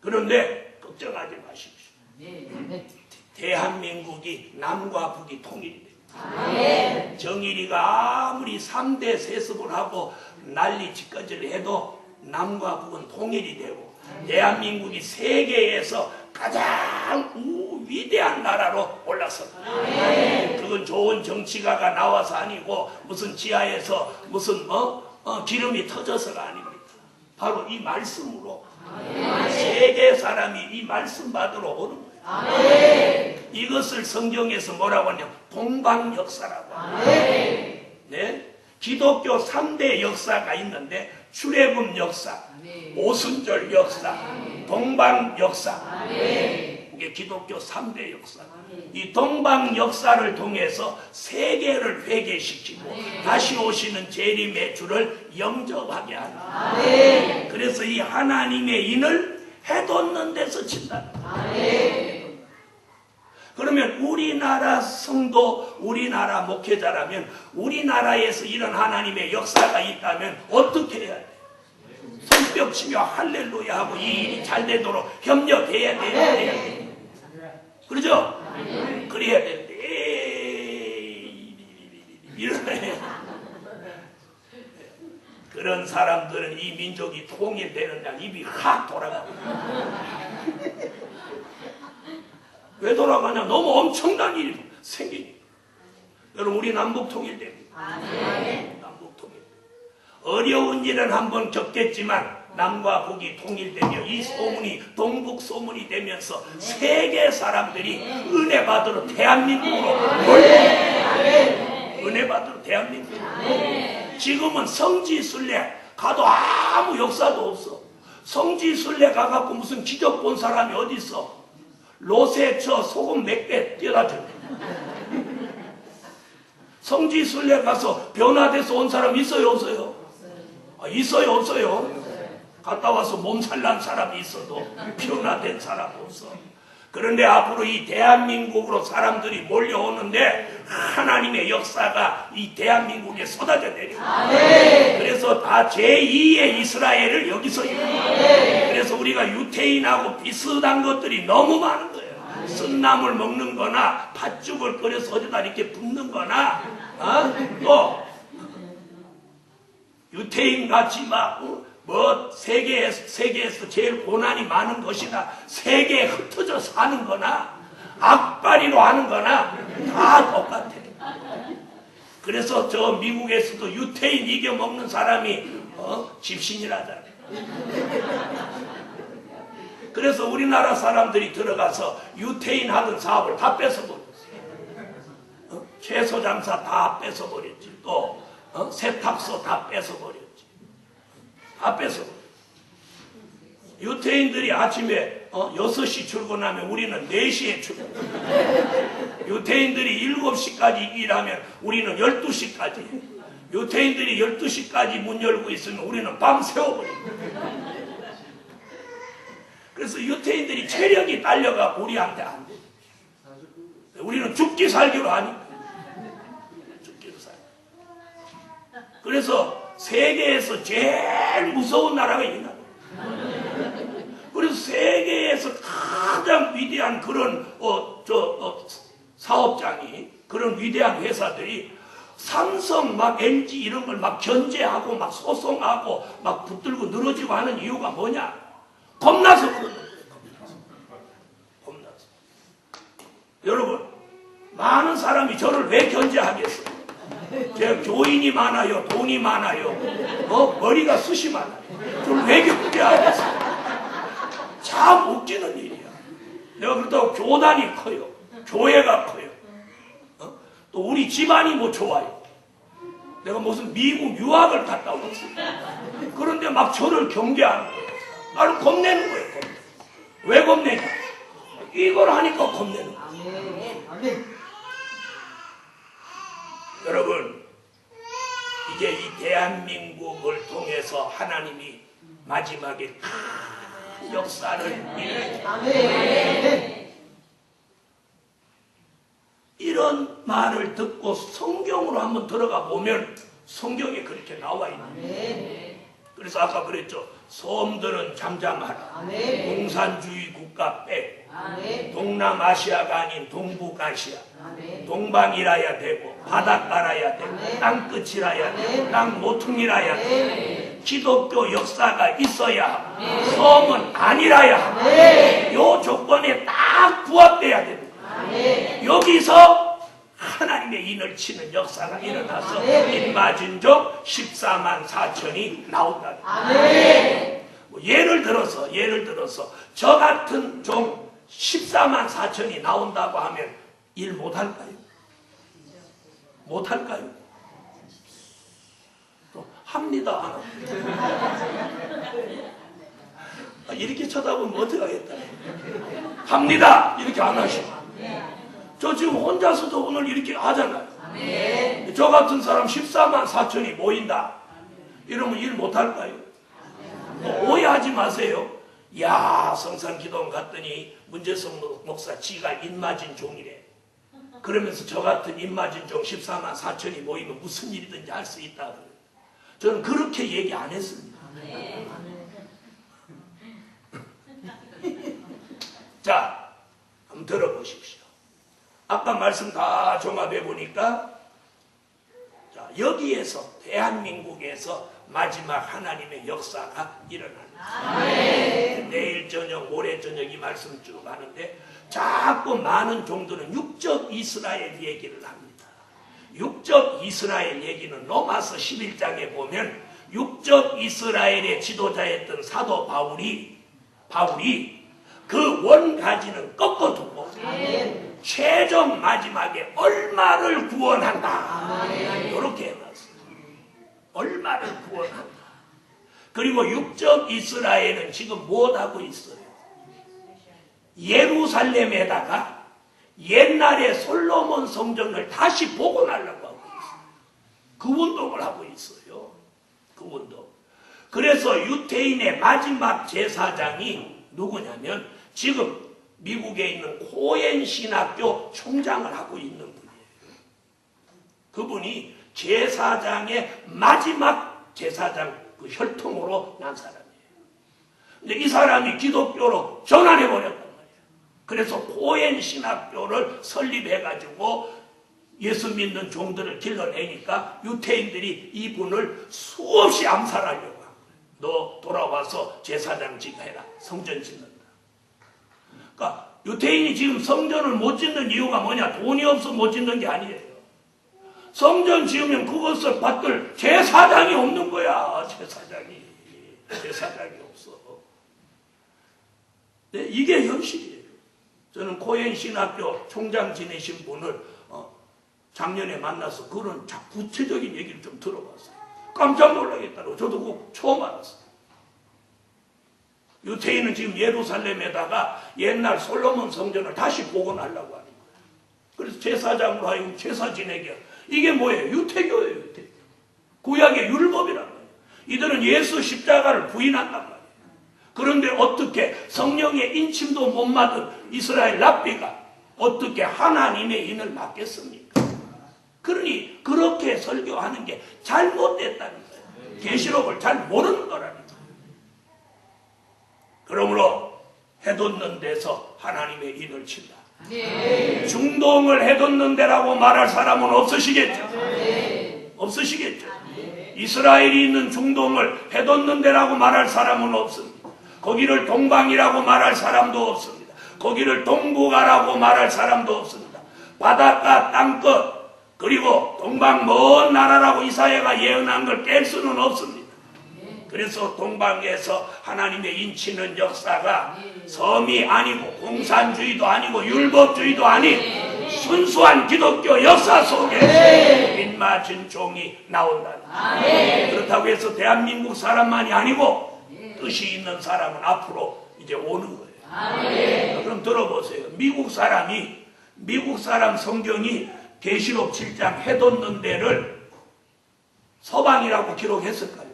그런데 걱정하지 마십시오. 대한민국이 남과 북이 통일이 됩니다. 정일이가 아무리 3대 세습을 하고 난리 짓거지를 해도 남과 북은 통일이 되고 대한민국이 세계에서 가장 위대한 나라로 올라섭니다. 그건 좋은 정치가가 나와서 아니고 무슨 지하에서 무슨 기름이 터져서가 아닙니다. 바로 이 말씀으로 세계 사람이 이 말씀 받으러 오는 거예요. 이것을 성경에서 뭐라고 하냐? 동방역사라고 합니다. 네? 기독교 3대 역사가 있는데 출애굽 역사, 오순절 역사, 동방 역사. 이게 기독교 3대 역사. 이 동방 역사를 통해서 세계를 회개시키고 다시 오시는 재림의 주를 영접하게 합니다. 그래서 이 하나님의 인을 해돋는 데서 친다. 그러면 우리나라 성도, 우리나라 목회자라면 우리나라에서 이런 하나님의 역사가 있다면 어떻게 해야 돼? 손뼉 치며 할렐루야 하고 이 일이 잘 되도록 협력해야 돼요. 그러죠? 그래야 되는데 이러네. 그런 사람들은 이 민족이 통일되는 날 입이 확 돌아가고. 왜 돌아가냐? 너무 엄청난 일이 생기니까. 여러분, 우리 남북 통일됩니다. 남북 통일. 어려운 일은 한번 겪겠지만 남과 북이 통일되며 이 소문이 동북 소문이 되면서 세계 사람들이 은혜 받으러 대한민국으로 은혜 받으러 대한민국으로. 지금은 성지순례 가도 아무 역사도 없어. 성지순례 가갖고 무슨 기적 본 사람이 어디 있어? 로세처 소금 몇 배 뛰어다줘. 성지순례 가서 변화돼서 온 사람 있어요 없어요? 있어요 없어요? 갔다 와서 몸살 난 사람이 있어도 변화된 사람 없어. 그런데 앞으로 이 대한민국으로 사람들이 몰려오는데 하나님의 역사가 이 대한민국에 쏟아져 내려. 그래서 다 제2의 이스라엘을 여기서 이루어요. 그래서 우리가 유태인하고 비슷한 것들이 너무 많은 거예요. 쓴나물 먹는 거나 팥죽을 끓여서 어디다 이렇게 붓는 거나 또 유태인 같이 막 세계에서 제일 고난이 많은 것이나 세계에 흩어져 사는 거나 악바리로 하는 거나 다 똑같아. 그래서 저 미국에서도 유태인 이겨먹는 사람이 집신이라잖아. 그래서 우리나라 사람들이 들어가서 유태인 하던 사업을 다 뺏어버렸어. 채소 장사 다 뺏어버렸지. 또 세탁소 다 뺏어버렸지. 다 뺏어버렸지. 유태인들이 아침에 6시 출근하면 우리는 4시에 출근. 유태인들이 7시까지 일하면 우리는 12시까지. 유태인들이 12시까지 문 열고 있으면 우리는 밤 새워버립니다. 그래서 유태인들이 체력이 딸려가 우리한테 안 돼. 우리는 죽기 살기로 하니까. 죽기로 살. 그래서 세계에서 제일 무서운 나라가 이 나라. 그래서 세계에서 가장 위대한 그런 사업장이, 그런 위대한 회사들이 삼성 막 LG 이런 걸 막 견제하고 막 소송하고 막 붙들고 늘어지고 하는 이유가 뭐냐? 겁나서 그러는 거예요. 겁나서. 여러분, 많은 사람이 저를 왜 견제하겠어요? 제가 교인이 많아요, 돈이 많아요, 머리가 숱이 많아요. 저를 왜 견제하겠어요? 참 웃기는 일이야. 내가 그렇다고 교단이 커요, 교회가 커요, 또 우리 집안이 뭐 좋아요. 내가 무슨 미국 유학을 갔다 왔어요. 그런데 막 저를 경계하는 거예요. 나를 겁내는 거예요. 겁내. 왜 겁내냐? 이걸 하니까 겁내는 거예요. 여러분, 이제 이 대한민국을 통해서 하나님이 마지막에 큰 역사를 일으켜요. 이런 말을 듣고 성경으로 한번 들어가 보면 성경에 그렇게 나와 있는. 그래서 아까 그랬죠. 섬들은 잠잠하라. 공산주의 국가 빼고 동남아시아가 아닌 동북아시아, 동방이라야 되고 바닷가라야 되고 땅끝이라야 되고 땅 모퉁이라야 되고 기독교 역사가 있어야 하고 섬은 아니라야 하고 요 조건에 딱 부합돼야 됩니다. 여기서 하나님의 인을 치는 역사가 일어나서 인마진족 14만 4천이 나온다. 예를 들어서 저 같은 종 14만 4천이 나온다고 하면 일 못할까요? 못할까요? 합니다. 안 합니다. 이렇게 쳐다보면 어떡하겠다. 합니다. 이렇게 안 하시고. 저 지금 혼자서도 오늘 이렇게 하잖아요. 저 같은 사람 14만 4천이 모인다. 이러면 일 못할까요? 오해하지 마세요. 야, 성산기도원 갔더니 문재성 목사 지가 인마진 종이래. 그러면서 저 같은 인마진 종 14만 4천이 모이면 무슨 일이든지 할 수 있다. 저는 그렇게 얘기 안 했습니다. 자, 한번 들어보십시오. 아까 말씀 다 종합해 보니까 자, 여기에서 대한민국에서 마지막 하나님의 역사가 일어납니다. 내일 저녁, 모레 저녁 이 말씀 쭉 하는데 자꾸 많은 종들은 육적 이스라엘 얘기를 합니다. 육적 이스라엘 얘기는 로마서 11장에 보면 육적 이스라엘의 지도자였던 사도 바울이 그 원가지는 꺾어두고 최종 마지막에 얼마를 구원한다. 이렇게 해놨어요. 얼마를 구원한다. 그리고 육적 이스라엘은 지금 못하고 있어요. 예루살렘에다가 옛날에 솔로몬 성전을 다시 복원하려고 하고 있어요. 그 운동을 하고 있어요. 그 운동. 그래서 유태인의 마지막 제사장이 누구냐면 지금 미국에 있는 코엔 신학교 총장을 하고 있는 분이에요. 그분이 제사장의 마지막 제사장 그 혈통으로 난 사람이에요. 근데 이 사람이 기독교로 전환해버렸단 말이에요. 그래서 코엔 신학교를 설립해가지고 예수 믿는 종들을 길러내니까 유태인들이 이분을 수없이 암살하려고 한 거예요. 너 돌아와서 제사장 지켜라. 성전 짓는다. 그러니까 유태인이 지금 성전을 못 짓는 이유가 뭐냐? 돈이 없어 못 짓는 게 아니에요. 성전 지으면 그것을 받들 제사장이 없는 거야. 제사장이 없어. 네, 이게 현실이에요. 저는 코엔 신학교 총장 지내신 분을 작년에 만나서 그런 구체적인 얘기를 좀 들어봤어요. 깜짝 놀라겠다고. 저도 그거 처음 알았어요. 유태인은 지금 예루살렘에다가 옛날 솔로몬 성전을 다시 복원하려고 하는 거예요. 그래서 제사장으로 하여금 제사 지내게. 이게 뭐예요? 유태교예요. 유태교. 구약의 율법이란 말이에요. 이들은 예수 십자가를 부인한단 말이에요. 그런데 어떻게 성령의 인침도 못 받은 이스라엘 랍비가 어떻게 하나님의 인을 맡겠습니까? 그러니 그렇게 설교하는 게 잘못됐다는 거예요. 계시록을 잘 모르는 거라는 거예요. 그러므로 해돋는 데서 하나님의 인을 친다. 네. 중동을 해돋는 데라고 말할 사람은 없으시겠죠? 네. 없으시겠죠? 이스라엘이 있는 중동을 해돋는 데라고 말할 사람은 없습니다. 거기를 동방이라고 말할 사람도 없습니다. 거기를 동북아라고 말할 사람도 없습니다. 바닷가 땅끝 그리고 동방 먼 나라라고 이사야가 예언한 걸 깰 수는 없습니다. 그래서 동방에서 하나님의 인치는 역사가 섬이 아니고 공산주의도 아니고 율법주의도 아닌 순수한 기독교 역사 속에 빗맞은 종이 나온다는 거예요. 그렇다고 해서 대한민국 사람만이 아니고 뜻이 있는 사람은 앞으로 이제 오는 거예요. 그럼 들어보세요. 미국 사람 성경이 계시록 7장 해돋는 데를 서방이라고 기록했을까요?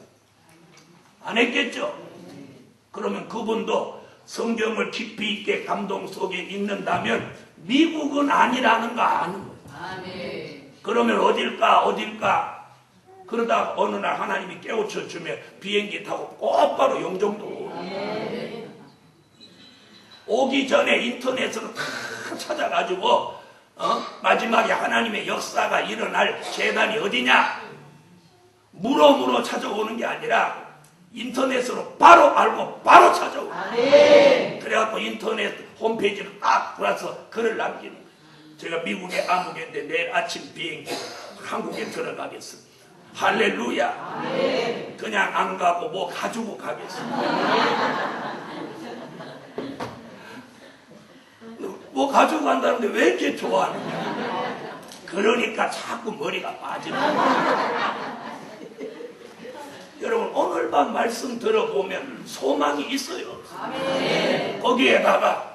안 했겠죠? 그러면 그분도 성경을 깊이 있게 감동 속에 읽는다면 미국은 아니라는 거 아는 거예요. 그러면 어딜까? 그러다 어느 날 하나님이 깨우쳐 주면 비행기 타고 곧바로 영종도로 오기 전에 인터넷으로 다 찾아가지고 마지막에 하나님의 역사가 일어날 재단이 어디냐? 물어 찾아오는 게 아니라 인터넷으로 바로 알고 바로 찾아오고 그래갖고 인터넷 홈페이지를 딱 돌아서 글을 남기는 거예요. 제가 미국에 아무개인데 내일 아침 비행기로 한국에 들어가겠습니다. 할렐루야. 그냥 안 가고 뭐 가지고 가겠습니다. 뭐 가지고 간다는데 왜 이렇게 좋아하는 거야? 그러니까 자꾸 머리가 빠지는 거야. 여러분 오늘 밤 말씀 들어보면 소망이 있어요. 거기에다가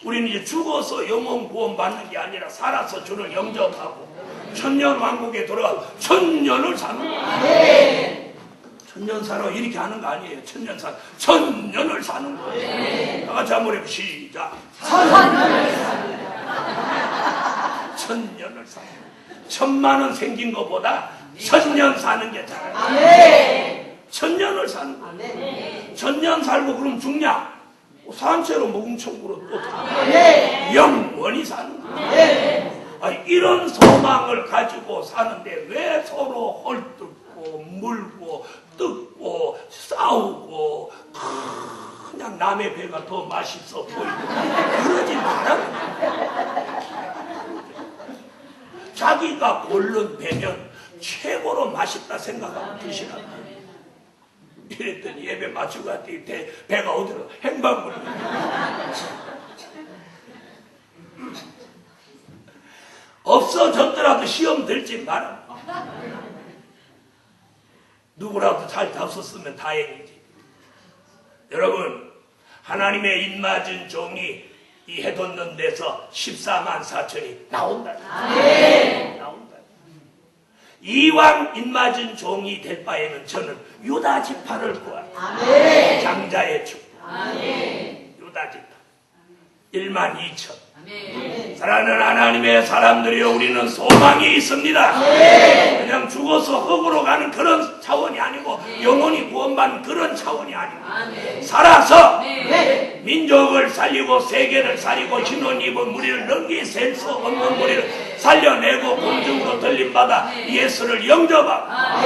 우리는 이제 죽어서 영혼 구원 받는 게 아니라 살아서 주를 영접하고 천년 왕국에 들어가 천년을 사는 거예요. 천년 살아 이렇게 하는 거 아니에요. 천년을 사는 거예요. 다 같이 한번 해보시죠. 시작. 천년을 사는 거예요. 1000만원 생긴 것보다 1000년 사는 게 잘해요. 천년을 사는 거예요. 천년 살고 그럼 죽냐? 산채로 묵은천구로 또 영원히 사는 거예요. 이런 소망을 가지고 사는데 왜 서로 헐뜯고 물고 뜯고 싸우고 그냥 남의 배가 더 맛있어 보이고 그러지 말아요. 자기가 고른 배면 최고로 맛있다 생각하고 드시라. 이랬더니 예배 마치고 갔더니 배가 어디로 행방으로. 없어졌더라도 시험 들지 마라. 누구라도 잘 잡섰으면 다행이지. 여러분, 하나님의 입맞은 종이 이 해돋는 데서 14만 4천이 나온다. 나온다. 이왕 입맞은 종이 될 바에는 저는 유다 지파를 구한다. 장자의 축복. 유다 지파 1만 2천. 사랑하는 하나님의 사람들이여, 우리는 소망이 있습니다. 그냥 죽어서 흙으로 가는 그런 차원이 아니고 영원히 구원받는 그런 차원이 아니고 살아서 민족을 살리고 세계를 살리고 흰옷 입은 무리를 능히 셀 수 없는 무리를 살려내고 공중으로 들림받아 예수를 영접하고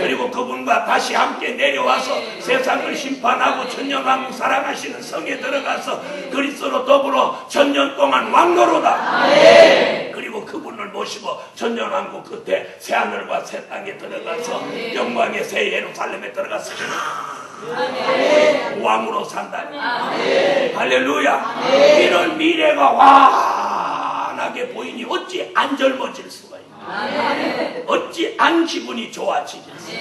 그리고 그분과 다시 함께 내려와서 세상을 심판하고 천년왕국 사랑하시는 성에 들어가서 그리스도로 더불어 천년 동안 왕노로다. 그리고 그분을 모시고 천년왕국 끝에 새하늘과 새 땅에 들어가서 영광의 새 예루살렘에 들어가서 왕으로 산다. 할렐루야. 이런 미래가 환하게 보이니 어찌 안 젊어질 수가 있나. 어찌 안 기분이 좋아지겠어.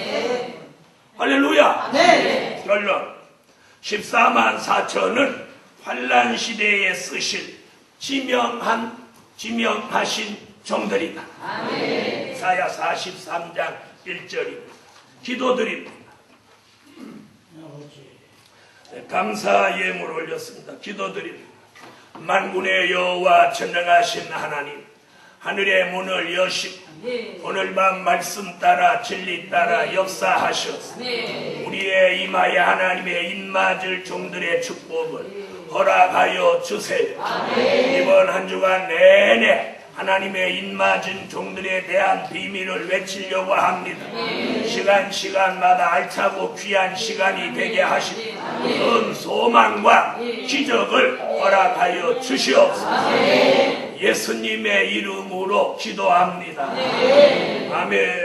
할렐루야. 결론, 14만 4천은 환란 시대에 쓰실 지명하신 종들이다. 이사야 43장 1절입니다. 기도드립니다. 감사 예물 올렸습니다. 기도드립니다. 만군의 여호와 전능하신 하나님, 하늘의 문을 여시고 오늘 밤 말씀 따라 진리 따라 역사하셔서 우리의 이마에 하나님의 입맞을 종들의 축복을 허락하여 주세요. 이번 한 주간 내내 하나님의 입맞은 종들에 대한 비밀을 외치려고 합니다. 시간마다 알차고 귀한 시간이 되게 하시고 큰 소망과 기적을 허락하여 주시옵소서. 예수님의 이름으로 기도합니다. 아멘.